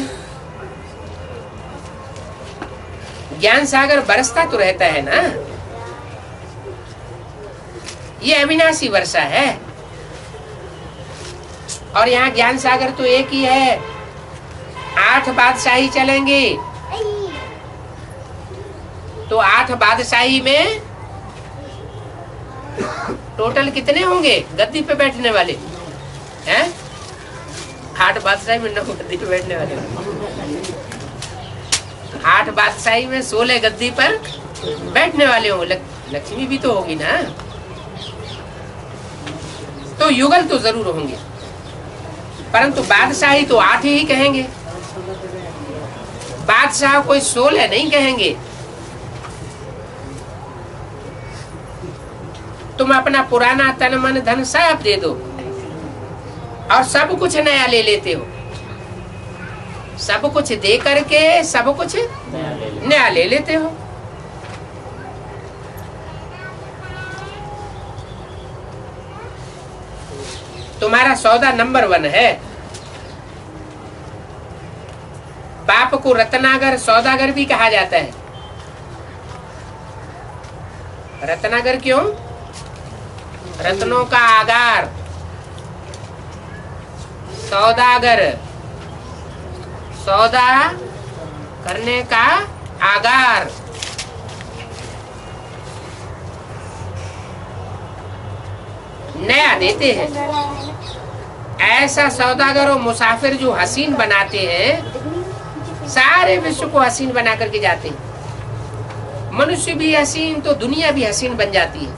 [SPEAKER 1] ज्ञान सागर बरसता तो रहता है ना, ये अविनाशी वर्षा है। और यहाँ ज्ञान सागर तो एक ही है। 8 बादशाही चलेंगे तो 8 बादशाही में टोटल कितने होंगे गद्दी पे बैठने वाले हैं? 8 बादशाही में 9 गद्दी पे बैठने वाले। 8 बादशाही में 16 गद्दी पर बैठने वाले होंगे। लक्ष्मी भी तो होगी ना, तो युगल तो जरूर होंगे, परंतु बादशाही तो 8 ही कहेंगे। बादशाह कोई 16 नहीं कहेंगे। तुम अपना पुराना तन मन धन सब दे दो और सब कुछ नया ले लेते हो। सब कुछ दे करके सब कुछ नया ले लेते हो। तुम्हारा सौदा नंबर 1 है। बाप बाप को रत्नागर सौदागर भी कहा जाता है। रत्नागर क्यों? रत्नों का आगार। सौदागर, सौदा करने का आगार। नया देते हैं। ऐसा सौदागर और मुसाफिर जो हसीन बनाते हैं, सारे विश्व को हसीन बना करके जाते हैं। मनुष्य भी हसीन तो दुनिया भी हसीन बन जाती है।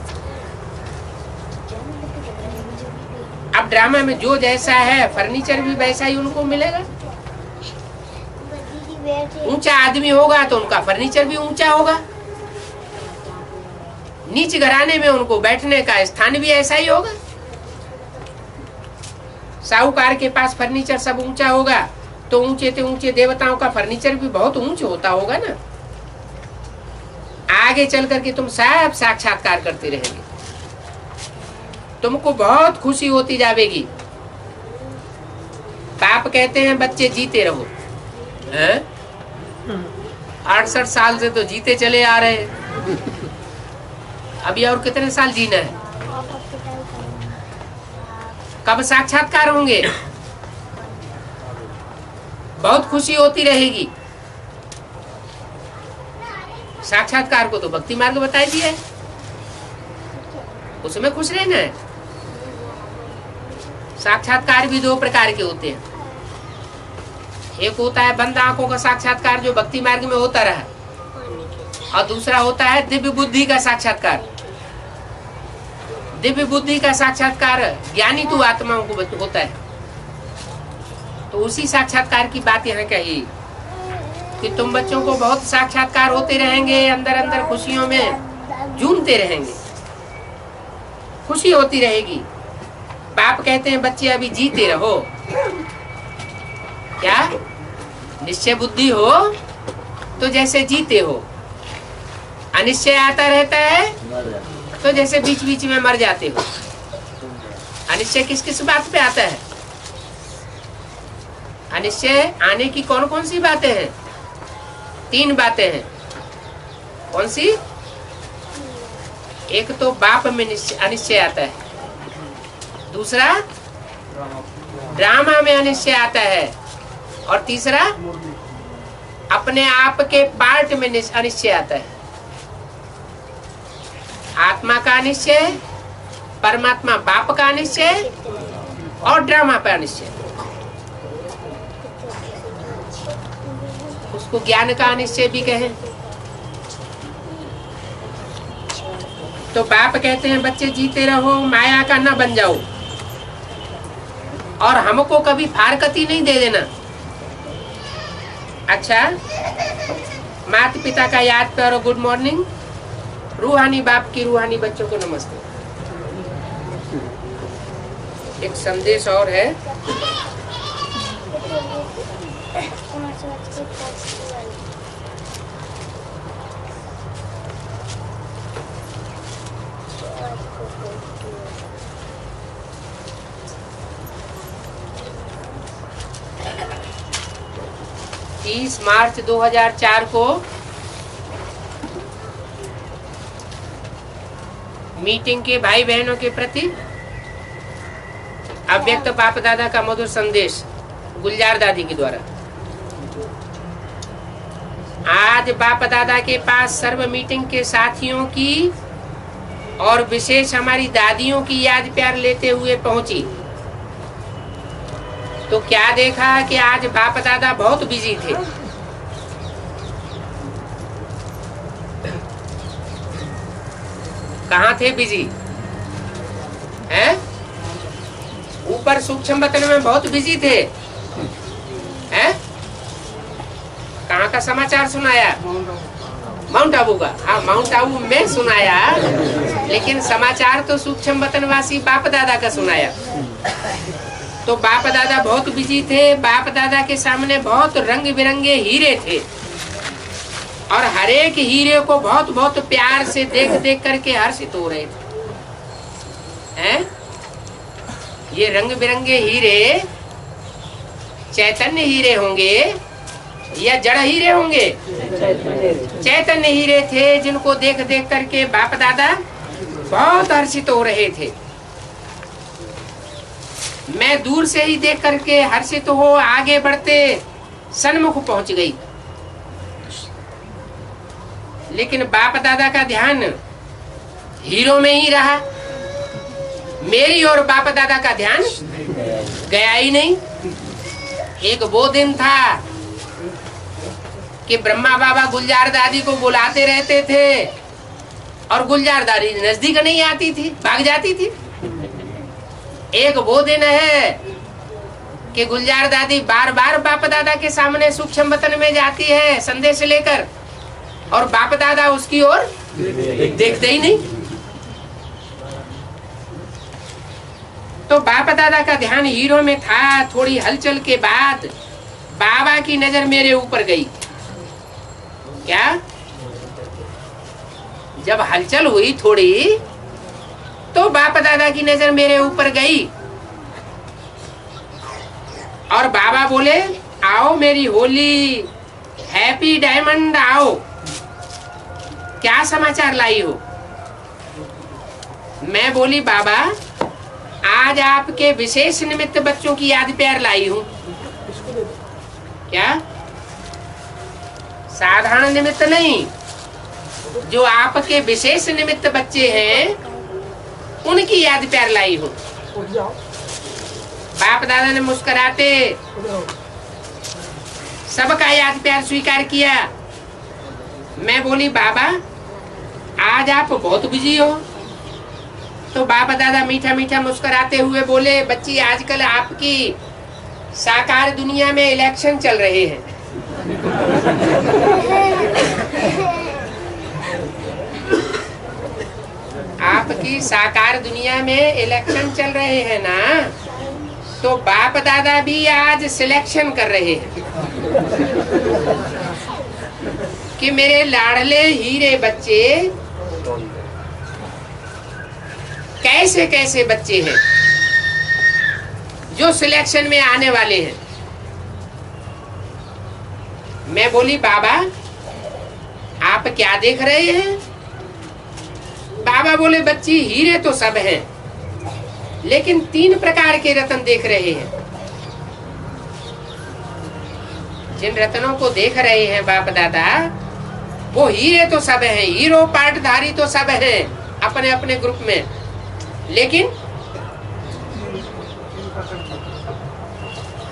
[SPEAKER 1] अब ड्रामा में जो जैसा है फर्नीचर भी वैसा ही उनको मिलेगा। ऊंचा आदमी होगा तो उनका फर्नीचर भी ऊंचा होगा। नीच घराने में उनको बैठने का स्थान भी ऐसा ही होगा। साहूकार के पास फर्नीचर सब ऊंचा होगा तो ऊंचे से ऊंचे देवताओं का फर्नीचर भी बहुत ऊंचा होता होगा ना। आगे चल करके तुम सब साक्षात्कार करते रहेंगे, तुमको बहुत खुशी होती जाएगी। बाप कहते हैं बच्चे जीते रहो। 68 साल से तो जीते चले आ रहे हैं, अभी और कितने साल जीना है? कब साक्षात्कार होंगे? बहुत खुशी होती रहेगी। साक्षात्कार को तो भक्ति मार्ग बताई दिया है, उसमें खुश रहना है। साक्षात्कार भी दो प्रकार के होते हैं। एक होता है बंद आंखों का साक्षात्कार जो भक्ति मार्ग में होता रहा, और दूसरा होता है दिव्य बुद्धि का साक्षात्कार। दिव्य बुद्धि का साक्षात्कार ज्ञानी तो आत्माओं को होता है। तो उसी साक्षात्कार की बात यहाँ कही कि तुम बच्चों को बहुत साक्षात्कार होते रहेंगे, अंदर अंदर खुशियों में झूमते रहेंगे, खुशी होती रहेगी। बाप कहते हैं बच्चे अभी जीते रहो। क्या निश्चय बुद्धि हो तो जैसे जीते हो, अनिश्चय आता रहता है तो जैसे बीच बीच में मर जाते हो। अनिश्चय किस किस बात पे आता है? अनिश्चय आने की कौन कौन सी बातें हैं? 3 बातें हैं। कौन सी? एक तो बाप में अनिश्चय आता है, दूसरा ड्रामा में अनिश्चय आता है, और तीसरा अपने आप के पार्ट में अनिश्चय आता है। आत्मा का अनिश्चय, परमात्मा बाप का अनिश्चय, और ड्रामा का अनिश्चय। उसको ज्ञान का अनिश्चय भी कहें। तो बाप कहते हैं बच्चे जीते रहो, माया का ना बन जाओ, और हमको कभी फारकती नहीं दे देना। अच्छा, माता पिता का याद करो, गुड मॉर्निंग। रूहानी बाप की रूहानी बच्चों को नमस्ते। एक संदेश और है। मार्च 2004 को मीटिंग के भाई बहनों के प्रति अव्यक्त बाप दादा का मधुर संदेश गुलजार दादी के द्वारा। आज बाप दादा के पास सर्व मीटिंग के साथियों की और विशेष हमारी दादियों की याद प्यार लेते हुए पहुंची, तो क्या देखा कि आज बाप दादा बहुत बिजी थे। कहाँ थे बिजी? हैं? ऊपर सूक्ष्म वतन में बहुत बिजी थे। हैं? कहाँ का समाचार सुनाया? माउंट आबू का। हाँ, माउंट आबू में सुनाया, लेकिन समाचार तो सूक्ष्म वतनवासी बाप दादा का सुनाया। तो बाप दादा बहुत बिजी थे। बाप दादा के सामने बहुत रंग बिरंगे हीरे थे, और हर एक हीरे को बहुत बहुत प्यार से देख देख करके हर्षित हो रहे थे। हैं? ये रंग बिरंगे हीरे चैतन्य हीरे होंगे या जड़ हीरे होंगे? चैतन्य हीरे थे, जिनको देख देख करके बाप दादा बहुत हर्षित हो रहे थे। मैं दूर से ही देख करके हर्षित हो आगे बढ़ते सन्मुख पहुंच गई, लेकिन बाप दादा का ध्यान हीरो में ही रहा। मेरी और बाप दादा का ध्यान गया ही नहीं। एक वो दिन था कि ब्रह्मा बाबा गुलजार दादी को बुलाते रहते थे और गुलजार दादी नजदीक नहीं आती थी, भाग जाती थी। एक वो दिन है कि गुलजार दादी बार बार बाप दादा के सामने सूक्ष्म वतन में जाती है संदेश लेकर, और बाप दादा उसकी ओर देखते ही नहीं। तो बाप दादा का ध्यान हीरो में था। थोड़ी हलचल के बाद बाबा की नजर मेरे ऊपर गई। क्या? जब हलचल हुई थोड़ी, तो बाप दादा की नजर मेरे ऊपर गई और बाबा बोले, आओ मेरी होली, हैप्पी डायमंड, आओ, क्या समाचार लाई हो? मैं बोली, बाबा आज आपके विशेष निमित्त बच्चों की याद प्यार लाई हूं। क्या? साधारण निमित्त नहीं, जो आपके विशेष निमित्त बच्चे हैं उनकी याद प्यार लाई हूं। बाप दादा ने मुस्कुराते सबका याद प्यार स्वीकार किया। मैं बोली, बाबा आज आप बहुत बिजी हो। तो बाप दादा मीठा मीठा मुस्कुराते हुए बोले, बच्ची आजकल आपकी साकार दुनिया में इलेक्शन चल रहे हैं। आपकी साकार दुनिया में इलेक्शन चल रहे हैं ना, तो बाप दादा भी आज सिलेक्शन कर रहे हैं कि मेरे लाडले हीरे बच्चे कैसे कैसे बच्चे हैं जो सिलेक्शन में आने वाले हैं। मैं बोली, बाबा आप क्या देख रहे हैं? बाबा बोले, बच्ची हीरे तो सब हैं, लेकिन 3 प्रकार के रत्न देख रहे हैं। जिन रत्नों को देख रहे हैं बाप दादा, वो हीरे तो सब हैं, हीरो पाटधारी तो सब हैं अपने अपने ग्रुप में, लेकिन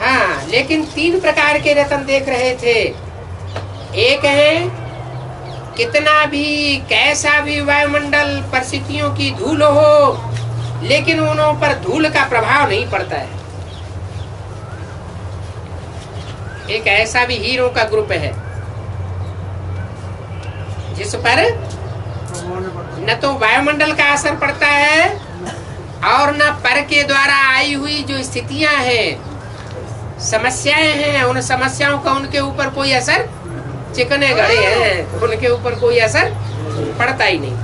[SPEAKER 1] हाँ, लेकिन 3 प्रकार के रत्न देख रहे थे। एक है, कितना भी कैसा भी वायुमंडल परिस्थितियों की धूल हो, लेकिन उन पर धूल का प्रभाव नहीं पड़ता है। एक ऐसा भी हीरो का ग्रुप है जिस पर न तो वायुमंडल का असर पड़ता है और न पर के द्वारा आई हुई जो स्थितियां हैं, समस्याएं हैं, उन समस्याओं का उनके ऊपर कोई असर, चिकने गड़े हैं, उनके ऊपर कोई असर पड़ता ही नहीं।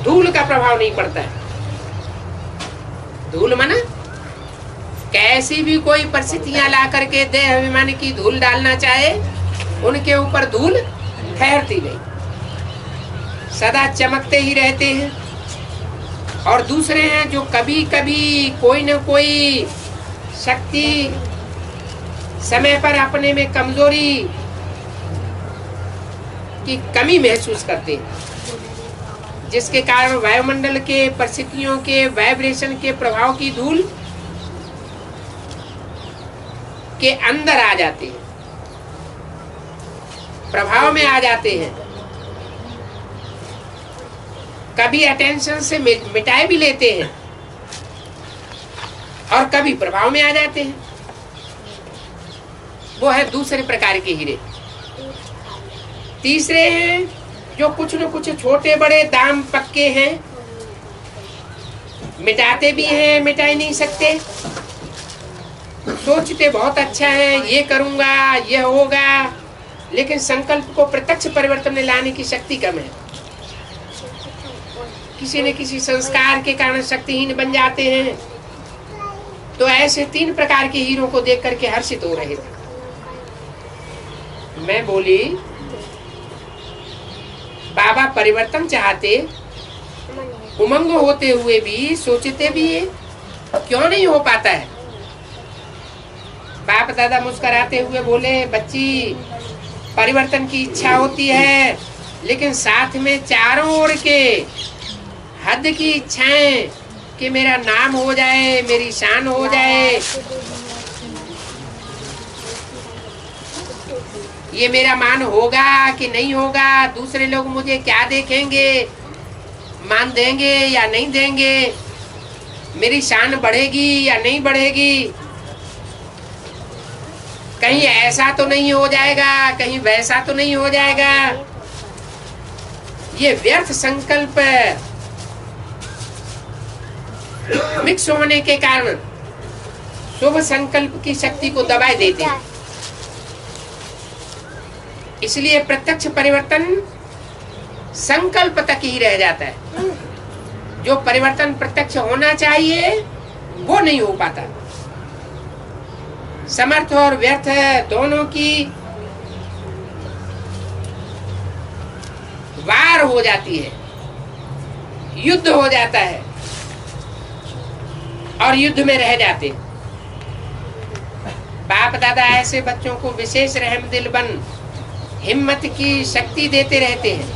[SPEAKER 1] धूल का प्रभाव नहीं पड़ता है। धूल माना कैसी भी कोई परिस्थितियां ला करके देह अभिमान की धूल डालना चाहे, उनके ऊपर धूल ठहरती नहीं, सदा चमकते ही रहते हैं। और दूसरे हैं जो कभी कभी कोई न कोई शक्ति समय पर अपने में कमजोरी की कमी महसूस करते हैं, जिसके कारण वायुमंडल के परिस्थितियों के वाइब्रेशन के प्रभाव की धूल के अंदर आ जाते हैं, प्रभाव में आ जाते हैं। कभी अटेंशन से मिटाए भी लेते हैं और कभी प्रभाव में आ जाते हैं। वो है दूसरे प्रकार के हीरे। तीसरे हैं जो कुछ न कुछ छोटे बड़े दाम पक्के हैं, मिटाते भी हैं, मिटा ही नहीं सकते, सोचते बहुत अच्छा है, ये करूंगा, ये होगा, लेकिन संकल्प को प्रत्यक्ष परिवर्तन में लाने की शक्ति कम है। किसी न किसी संस्कार के कारण शक्तिहीन बन जाते हैं। तो ऐसे 3 प्रकार के हीरो को देख करके हर्षित हो रहे थे। मैं बोली बाबा परिवर्तन चाहते, उमंग होते हुए भी सोचते भी है, क्यों नहीं हो पाता है? बाप दादा मुस्कुराते हुए बोले, बच्ची परिवर्तन की इच्छा होती है, लेकिन साथ में चारों ओर के हद की इच्छाएं कि मेरा नाम हो जाए, मेरी शान हो जाए, ये मेरा मान होगा कि नहीं होगा, दूसरे लोग मुझे क्या देखेंगे, मान देंगे या नहीं देंगे, मेरी शान बढ़ेगी या नहीं बढ़ेगी, कहीं ऐसा तो नहीं हो जाएगा, कहीं वैसा तो नहीं हो जाएगा। ये व्यर्थ संकल्प मिक्स होने के कारण शुभ संकल्प की शक्ति को दबाए देते हैं। इसलिए प्रत्यक्ष परिवर्तन संकल्प तक ही रह जाता है। जो परिवर्तन प्रत्यक्ष होना चाहिए वो नहीं हो पाता। समर्थ और व्यर्थ दोनों की वार हो जाती है, युद्ध हो जाता है और युद्ध में रह जाते। बाप दादा ऐसे बच्चों को विशेष रहम दिल बन हिम्मत की शक्ति देते रहते हैं,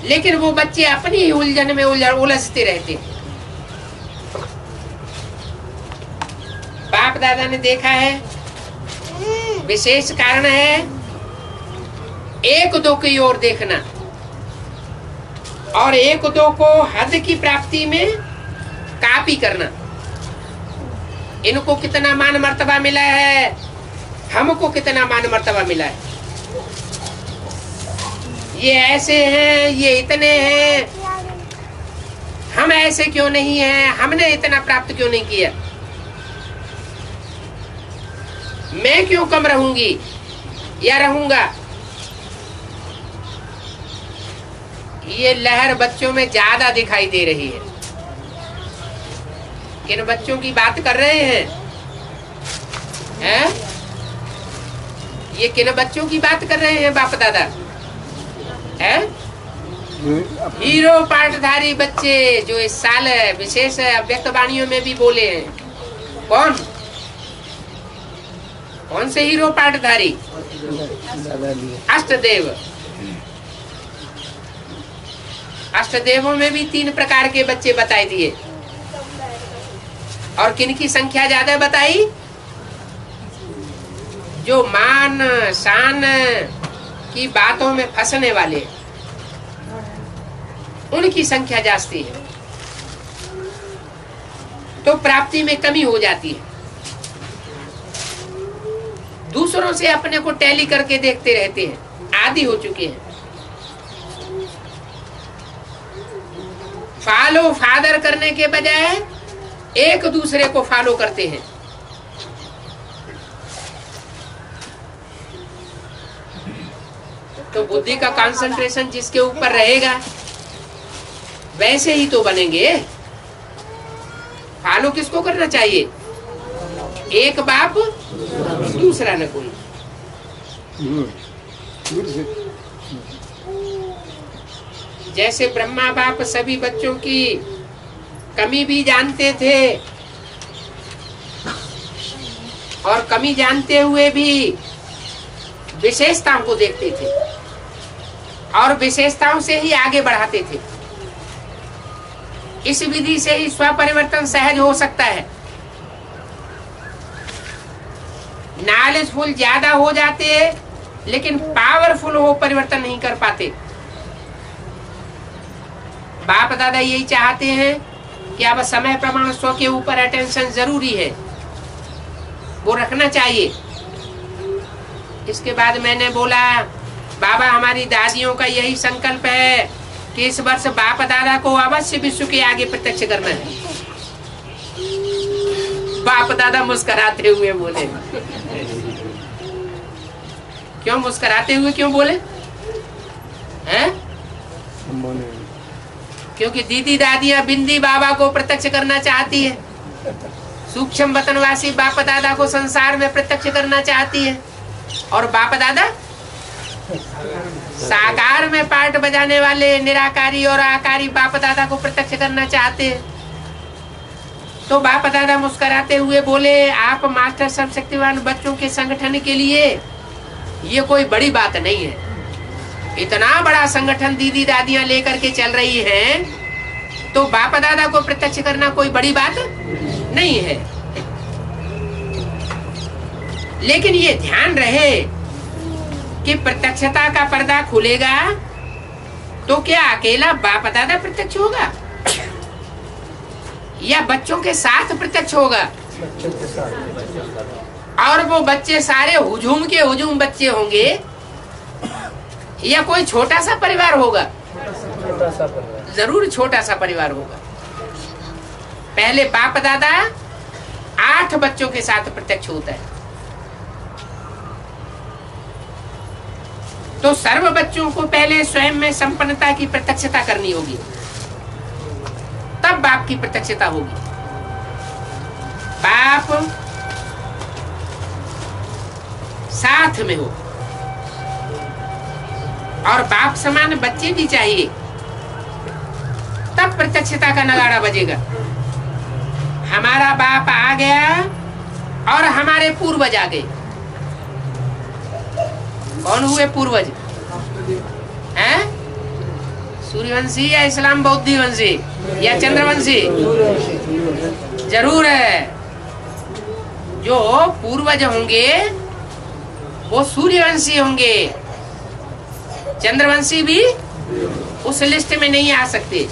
[SPEAKER 1] लेकिन वो बच्चे अपनी ही उलझन में उलझते रहते हैं। बाप दादा ने देखा है, विशेष कारण है एक दो की ओर देखना और एक दो को हद की प्राप्ति में कॉपी करना। इनको कितना मान मर्तबा मिला है, हमको कितना मान मर्तबा मिला है, ये ऐसे हैं, ये इतने हैं, हम ऐसे क्यों नहीं हैं, हमने इतना प्राप्त क्यों नहीं किया, मैं क्यों कम रहूंगी या रहूंगा। ये लहर बच्चों में ज्यादा दिखाई दे रही है। किन बच्चों की बात कर रहे हैं? ये किन बच्चों की बात कर रहे हैं बाप दादा? हैं? हीरो पाठधारी बच्चे जो इस साल विशेष अव्यक्त वाणियों में भी बोले हैं। कौन से हीरो पाठधारी? अष्टदेव। अष्टदेवों में भी 3 प्रकार के बच्चे बताए दिए। और किनकी संख्या ज्यादा बताई? जो मान शान की बातों में फंसने वाले, उनकी संख्या जास्ती है, तो प्राप्ति में कमी हो जाती है। दूसरों से अपने को टैली करके देखते रहते हैं, आदी हो चुके हैं। फॉलो फादर करने के बजाय एक दूसरे को फॉलो करते हैं। तो बुद्धि का कंसंट्रेशन जिसके ऊपर रहेगा वैसे ही तो बनेंगे। फॉलो किसको करना चाहिए? एक बाप दूसरा न कोई। जैसे ब्रह्मा बाप सभी बच्चों की कमी भी जानते थे और कमी जानते हुए भी विशेषताओं को देखते थे और विशेषताओं से ही आगे बढ़ाते थे। इस विधि से ही स्वपरिवर्तन सहज हो सकता है। नॉलेजफुल ज्यादा हो जाते लेकिन पावरफुल हो परिवर्तन नहीं कर पाते। बाप दादा यही चाहते हैं कि अब समय प्रमाण स्व के ऊपर अटेंशन जरूरी है, वो रखना चाहिए। इसके बाद मैंने बोला, बाबा हमारी दादियों का यही संकल्प है कि इस वर्ष बाप दादा को अवश्य विश्व के आगे प्रत्यक्ष करना है। बाप दादा मुस्कुराते हुए बोले। क्यों मुस्कुराते हुए क्यों बोले हैं? क्योंकि दीदी दादियां बिंदी बाबा को प्रत्यक्ष करना चाहती है। सूक्ष्म वतनवासी बाप दादा को संसार में प्रत्यक्ष करना चाहती है, और बाप दादा साकार में पार्ट बजाने वाले निराकारी और आकारी बाप दादा को प्रत्यक्ष करना चाहते हैं। तो बाप दादा मुस्कुराते हुए बोले, आप मास्टर सर्वशक्तिवान बच्चों के संगठन के लिए ये कोई बड़ी बात नहीं है। इतना बड़ा संगठन दीदी दादियां लेकर के चल रही हैं, तो बाप दादा को प्रत्यक्ष करना कोई बड़ी बात नहीं है। लेकिन ये ध्यान रहे कि प्रत्यक्षता का पर्दा खुलेगा तो क्या अकेला बाप दादा प्रत्यक्ष होगा या बच्चों के साथ प्रत्यक्ष होगा? और वो बच्चे सारे हुजूम के हुजूम बच्चे होंगे या कोई छोटा सा परिवार होगा? जरूर छोटा सा परिवार होगा। पहले बाप दादा 8 बच्चों के साथ प्रत्यक्ष होता है, तो सर्व बच्चों को पहले स्वयं में संपन्नता की प्रत्यक्षता करनी होगी, तब बाप की प्रत्यक्षता होगी। बाप साथ में हो और बाप समान बच्चे भी चाहिए, तब प्रत्यक्षता का नगाड़ा बजेगा। हमारा बाप आ गया और हमारे पूर्वज आ गए। कौन हुए पूर्वज? हैं? सूर्यवंशी या इस्लाम बौद्धी वंशी या चंद्रवंशी? जरूर है। जो पूर्वज होंगे वो सूर्यवंशी होंगे, चंद्रवंशी भी उस लिस्ट में नहीं आ सकते।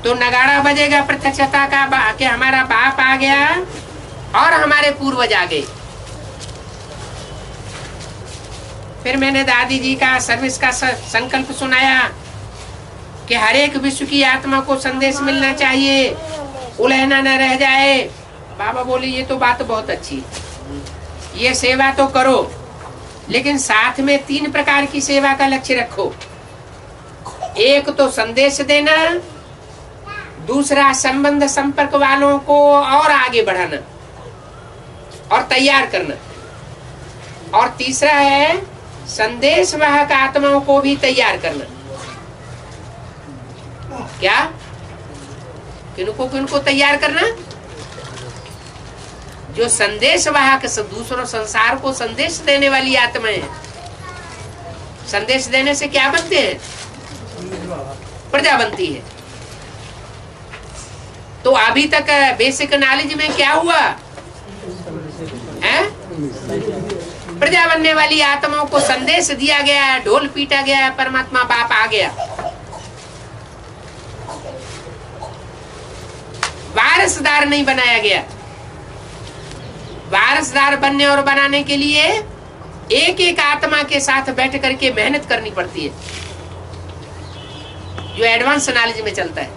[SPEAKER 1] तो नगाड़ा बजेगा प्रत्यक्षता का कि हमारा बाप आ गया और हमारे पूर्वज आ गए। फिर मैंने दादी जी का सर्विस का संकल्प सुनाया कि हर एक विश्व की आत्मा को संदेश मिलना चाहिए, उलझना न रह जाए। बाबा बोले, ये तो बात बहुत अच्छी है, ये सेवा तो करो, लेकिन साथ में 3 प्रकार की सेवा का लक्ष्य रखो। एक तो संदेश देना, दूसरा संबंध संपर्क वालों को और आगे बढ़ाना और तैयार करना, और तीसरा है संदेश वाहक आत्माओं को भी तैयार करना। क्या? किनको तैयार करना? जो संदेश वाहक दूसरों संसार को संदेश देने वाली आत्माएं। संदेश देने से क्या बनते हैं? प्रजा बनती है। तो अभी तक बेसिक नॉलेज में क्या हुआ है? प्रजा बनने वाली आत्माओं को संदेश दिया गया है, ढोल पीटा गया है, परमात्मा बाप आ गया। वारसदार नहीं बनाया गया। वारसदार बनने और बनाने के लिए एक एक आत्मा के साथ बैठ करके मेहनत करनी पड़ती है, जो एडवांस नॉलेज में चलता है।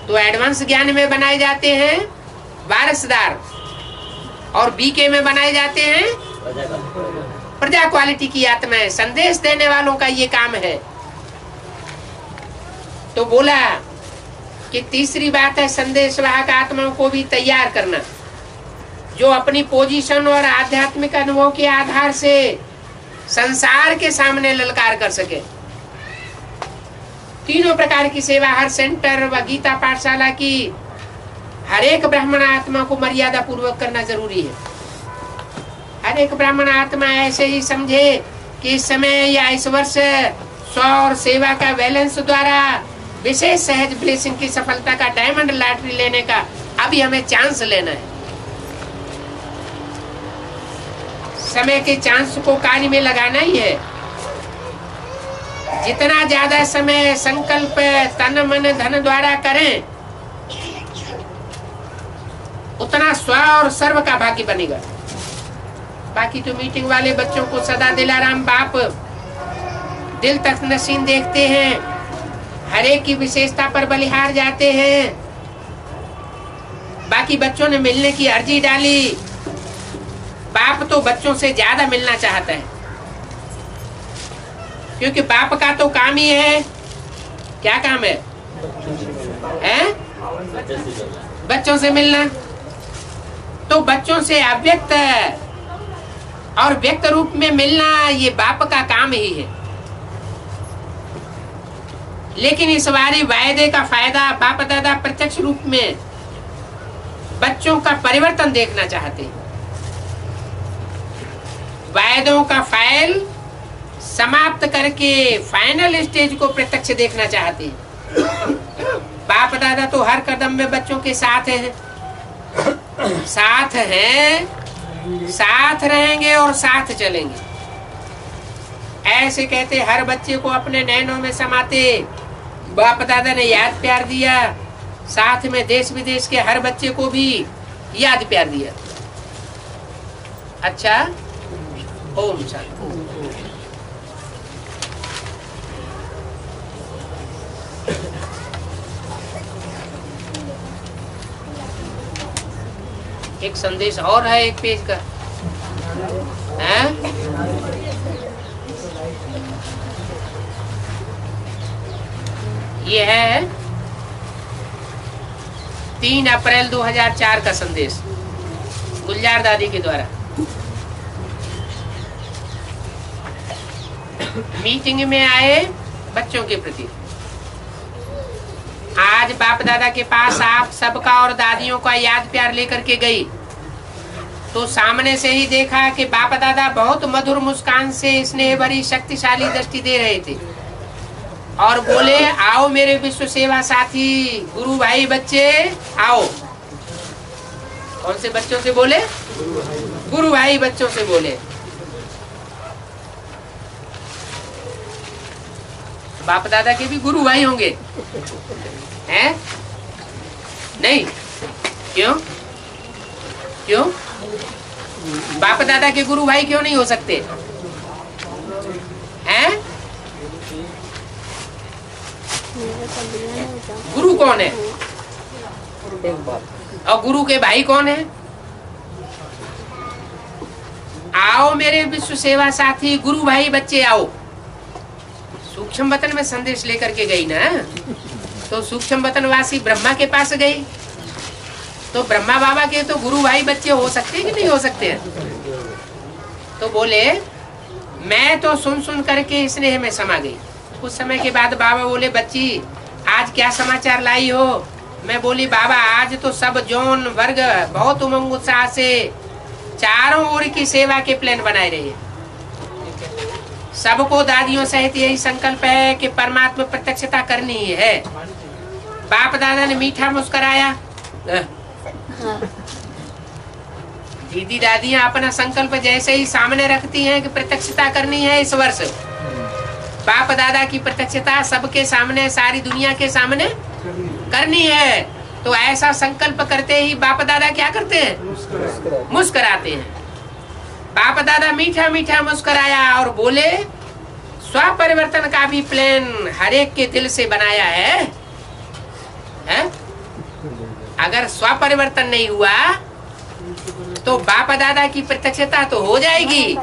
[SPEAKER 1] तो एडवांस ज्ञान में बनाए जाते हैं वारसदार, और बीके में बनाए जाते हैं प्रजा क्वालिटी की आत्माएं। संदेश देने वालों का ये काम है। तो बोला कि तीसरी बात है संदेश वाहक आत्माओं को भी तैयार करना, जो अपनी पोजीशन और आध्यात्मिक अनुभव के आधार से संसार के सामने ललकार कर सके। 3 प्रकार की सेवा हर सेंटर व गीता पाठशाला की हर एक ब्राह्मण आत्मा को मर्यादा पूर्वक करना जरूरी है। हर एक ब्राह्मण आत्मा ऐसे ही समझे कि इस समय या इस वर्ष 100 और सेवा का बैलेंस द्वारा विशेष सहज ब्लेसिंग की सफलता का डायमंड लॉटरी लेने का अभी हमें चांस लेना है। समय के चांस को कार्य में लगाना ही है। जितना ज्यादा समय संकल्प तन मन धन द्वारा करें, उतना स्व और सर्व का भागी बनेगा। बाकी तो मीटिंग वाले बच्चों को सदा दिलाराम बाप दिल तक नसीन देखते हैं, हर एक की विशेषता पर बलिहार जाते हैं। बाकी बच्चों ने मिलने की अर्जी डाली, बाप तो बच्चों से ज्यादा मिलना चाहता है, क्योंकि बाप का तो काम ही है। क्या काम है? बच्चों से मिलना। तो बच्चों से अव्यक्त और व्यक्त रूप में मिलना ये बाप का काम ही है। लेकिन इस बारी वायदे का फायदा बाप दादा प्रत्यक्ष रूप में बच्चों का परिवर्तन देखना चाहते हैं। वायदों का फाइल समाप्त करके फाइनल स्टेज को प्रत्यक्ष देखना चाहते हैं। बाप दादा तो हर कदम में बच्चों के साथ हैं, साथ हैं, साथ रहेंगे और साथ चलेंगे। ऐसे कहते हर बच्चे को अपने नैनों में समाते बाप दादा ने याद प्यार दिया, साथ में देश विदेश के हर बच्चे को भी याद प्यार दिया। अच्छा, ओम शांति। एक संदेश और है एक पेज का है? ये है 3 अप्रैल 2004 का संदेश गुलजार दादी के द्वारा। मीटिंग में आए बच्चों के प्रति। आज बाप दादा के पास आप सबका और दादियों का याद प्यार लेकर के गई तो सामने से ही देखा कि बाप दादा बहुत मधुर मुस्कान से स्नेह भरी शक्तिशाली दृष्टि दे रहे थे और बोले, आओ मेरे विश्व सेवा साथी गुरु भाई बच्चे आओ। कौन से बच्चों से बोले? गुरु भाई बच्चों से बोले। बाप दादा के भी गुरु भाई होंगे हैं? नहीं? क्यों? क्यों? बाप दादा के गुरु भाई क्यों नहीं हो सकते हैं? गुरु कौन है और गुरु के भाई कौन है? आओ मेरे विश्व सेवा साथी गुरु भाई बच्चे आओ। सूक्ष्म वतन में संदेश लेकर के गई ना, तो सूक्ष्म वतन वासी ब्रह्मा के पास गई तो ब्रह्मा बाबा के तो गुरु भाई बच्चे हो सकते हैं कि नहीं हो सकते हैं? तो बोले, मैं तो सुन सुन करके स्नेह में समा गई। कुछ समय के बाद बाबा बोले, बच्ची आज क्या समाचार लाई हो? मैं बोली, बाबा आज तो सब जौन वर्ग बहुत उमंग उत्साह से चारों ओर की सेवा के प्लान बनाए रहे हैं। सबको दादियों सहित यही संकल्प है कि परमात्मा प्रत्यक्षता करनी है। बाप दादा ने मीठा मुस्कुराया। दीदी दादियां अपना संकल्प जैसे ही सामने रखती हैं कि प्रत्यक्षता करनी है इस वर्ष, बाप दादा की प्रत्यक्षता सबके सामने सारी दुनिया के सामने करनी है। तो ऐसा संकल्प करते ही बाप दादा क्या करते हैं? मुस्कुराते हैं। बाप दादा मीठा मीठा मुस्कुराया और बोले, स्व परिवर्तन का भी प्लान हर एक के दिल से बनाया है? अगर स्व परिवर्तन नहीं हुआ तो बाप दादा की प्रत्यक्षता तो हो जाएगी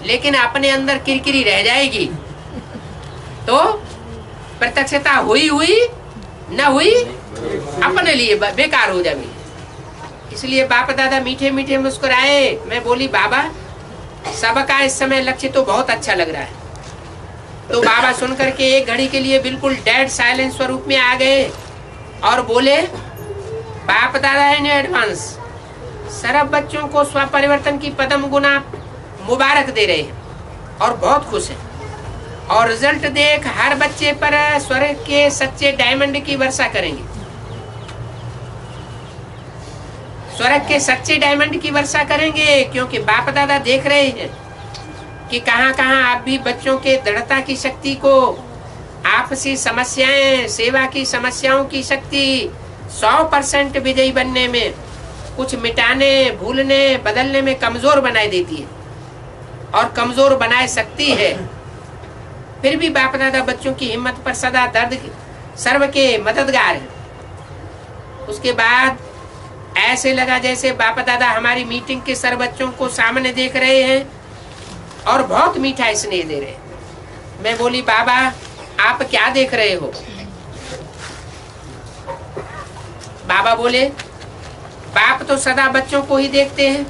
[SPEAKER 1] लेकिन अपने अंदर किरकिरी रह जाएगी। तो प्रत्यक्षता हुई हुई न हुई अपने लिए बेकार हो जाएगी। इसलिए बाप दादा मीठे मीठे मुस्कुराए। मैं बोली, बाबा सबका इस समय लक्ष्य तो बहुत अच्छा लग रहा है। तो बाबा सुनकर के एक घड़ी के लिए बिल्कुल डेड साइलेंस स्वरूप में आ गए और बोले, बाप दादा इन एडवांस सर्व बच्चों को स्व परिवर्तन की पदम गुना मुबारक दे रहे हैं और बहुत खुश हैं और रिजल्ट देख हर बच्चे पर स्वर्ग के सच्चे डायमंड की वर्षा करेंगे। स्वर्ग के सच्चे डायमंड की वर्षा करेंगे क्योंकि बाप दादा देख रहे हैं कि कहां कहां आप भी बच्चों के दृढ़ता की शक्ति को, आपसी समस्याएं, सेवा की समस्याओं की शक्ति 100% विजयी बनने में, कुछ मिटाने, भूलने, बदलने में कमजोर बनाए देती है और कमजोर बनाए सकती है। फिर भी बाप दादा बच्चों की हिम्मत पर सदा दर्द सर्व के मददगार है। उसके बाद ऐसे लगा जैसे बाप दादा हमारी मीटिंग के सर्व बच्चों को सामने देख रहे हैं और बहुत मीठा स्नेह दे रहे हैं। मैं बोली, बाबा आप क्या देख रहे हो? बाबा बोले, बाप तो सदा बच्चों को ही देखते हैं।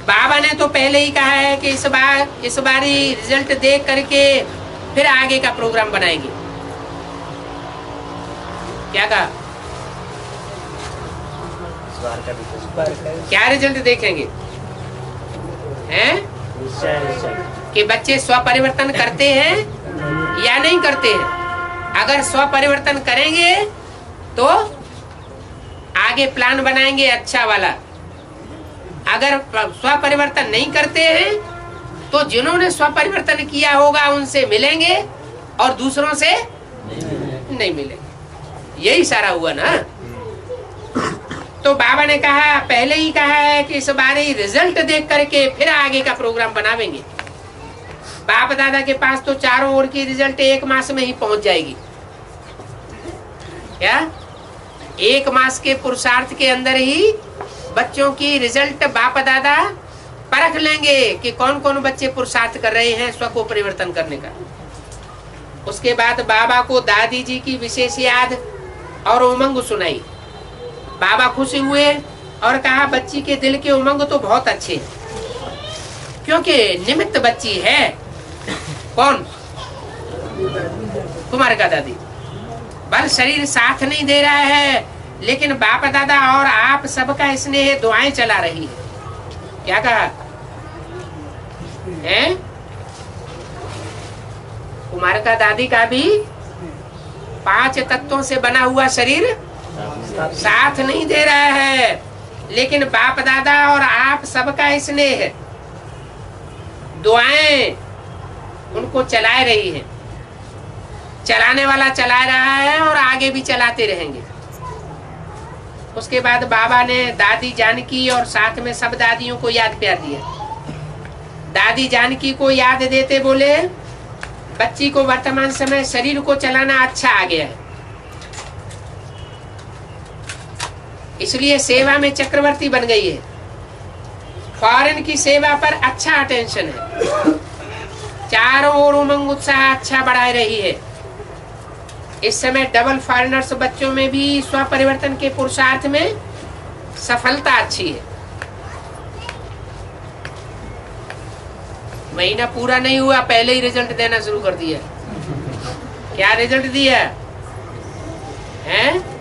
[SPEAKER 1] बाबा ने तो पहले ही कहा है कि इस बारी रिजल्ट देख करके फिर आगे का प्रोग्राम बनाएंगे। क्या कहा? क्या रिजल्ट देखेंगे? हैं? कि बच्चे स्व परिवर्तन करते हैं या नहीं करते हैं। अगर स्व परिवर्तन करेंगे तो आगे प्लान बनाएंगे अच्छा वाला। अगर स्व परिवर्तन नहीं करते हैं तो जिन्होंने स्व परिवर्तन किया होगा उनसे मिलेंगे और दूसरों से नहीं मिलेंगे। यही सारा हुआ ना। तो बाबा ने कहा, पहले ही कहा है कि इस बारी रिजल्ट देख करके फिर आगे का प्रोग्राम बनावेंगे। बाप दादा के पास तो चारों ओर की रिजल्ट 1 मास में ही पहुंच जाएगी। क्या 1 मास के पुरुषार्थ के अंदर ही बच्चों की रिजल्ट बाप दादा परख लेंगे कि कौन कौन बच्चे पुरुषार्थ कर रहे हैं स्व को परिवर्तन करने का। उसके बाद बाबा को दादी जी की विशेष याद और उमंग सुनाई। बाबा खुश हुए और कहा, बच्ची के दिल के उमंग तो बहुत अच्छे हैं, क्योंकि निमित्त बच्ची है। कौन? तुम्हारे का दादी। बल शरीर साथ नहीं दे रहा है, लेकिन बाप दादा और आप सबका स्नेह दुआएं चला रही है। क्या कहा है? कुमार का दादी का भी 5 तत्वों से बना हुआ शरीर साथ नहीं दे रहा है, लेकिन बाप दादा और आप सबका स्नेह दुआएं उनको चला रही है। चलाने वाला चला रहा है और आगे भी चलाते रहेंगे। उसके बाद बाबा ने दादी जानकी और साथ में सब दादियों को याद प्यार दिया। दादी जानकी को याद देते बोले, बच्ची को वर्तमान समय शरीर को चलाना अच्छा आ गया है, इसलिए सेवा में चक्रवर्ती बन गई है। फॉरेन की सेवा पर अच्छा अटेंशन है। चारों ओर उमंग उत्साह अच्छा बढ़ा रही है। इस समय डबल फॉरेनर्स बच्चों में भी स्व परिवर्तन के पुरुषार्थ में सफलता अच्छी है। महीना पूरा नहीं हुआ, पहले ही रिजल्ट देना शुरू कर दिया। क्या रिजल्ट दिया है?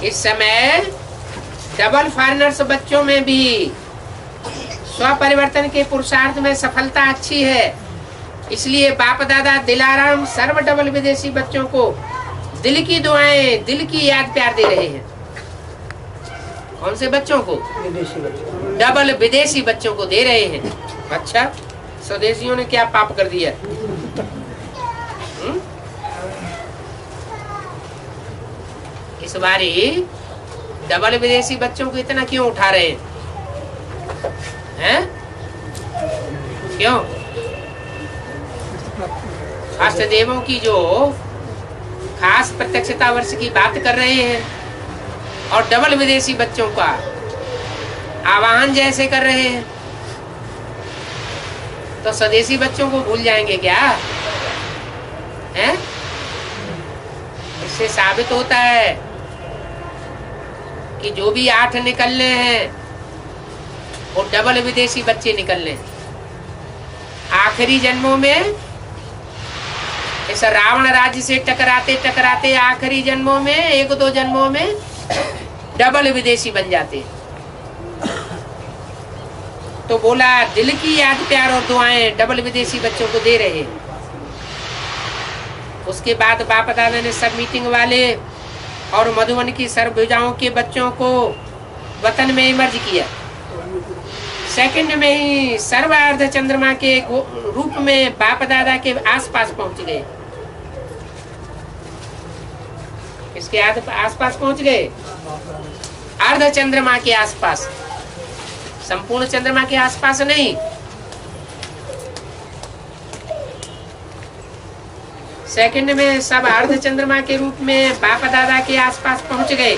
[SPEAKER 1] इस समय डबल फॉरेनर्स बच्चों में भी स्व परिवर्तन के पुरुषार्थ में सफलता अच्छी है, इसलिए बाप दादा दिलाराम सर्व डबल विदेशी बच्चों को दिल की दुआएं, दिल की याद प्यार दे रहे हैं। कौन से बच्चों को?
[SPEAKER 2] विदेशी बच्चे।
[SPEAKER 1] डबल विदेशी बच्चों को दे रहे हैं। अच्छा, स्वदेशियों ने क्या पाप कर दिया? इस बारी डबल विदेशी बच्चों को इतना क्यों उठा रहे हैं? क्यों? शास्त्र देवों की जो खास प्रत्यक्षता वर्ष की बात कर रहे हैं और डबल विदेशी बच्चों का आवाहन जैसे कर रहे हैं, तो स्वदेशी बच्चों को भूल जाएंगे क्या? हैं? इससे साबित होता है कि जो भी 8 निकलने हैं वो डबल विदेशी बच्चे निकलने। आखिरी जन्मों में इस रावण राज्य से टकराते टकराते आखिरी जन्मों में 1-2 जन्मों में डबल विदेशी बन जाते। तो बोला दिल की याद प्यार और दुआएं डबल विदेशी बच्चों को दे रहे। उसके बाद बाप दादा ने सब मीटिंग वाले और मधुबन की सर्वभुजाओं के बच्चों को वतन में इमर्ज किया। सेकंड में ही सर्व अर्ध चंद्रमा के रूप में बाप दादा के आसपास पहुंच गए। इसके आसपास पहुंच गए, अर्ध चंद्रमा के आसपास, संपूर्ण चंद्रमा के आसपास नहीं। सेकंड में सब अर्ध चंद्रमा के रूप में बाप दादा के आसपास पहुंच गए।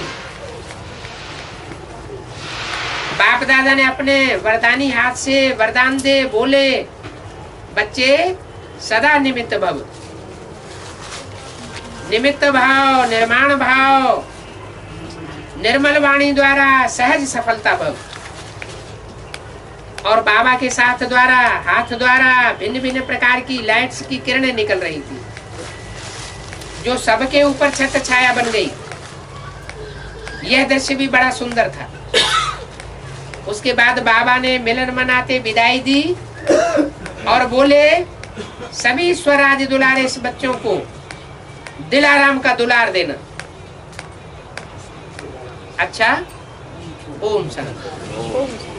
[SPEAKER 1] बाप दादा ने अपने वरदानी हाथ से वरदान दे बोले, बच्चे सदा निमित्त भव। निमित्त भाव, निर्माण भाव निर्मल वाणी द्वारा सहज सफलता भव। और बाबा के साथ द्वारा हाथ द्वारा भिन्न भिन्न प्रकार की लाइट्स की किरणें निकल रही थी, जो सबके ऊपर छत्र छाया बन गई। यह दृश्य भी बड़ा सुंदर था। उसके बाद बाबा ने मिलन मनाते विदाई दी और बोले, सभी स्वराज दुलारे इस बच्चों को दिलाराम का दुलार देना। अच्छा, ओम शांति।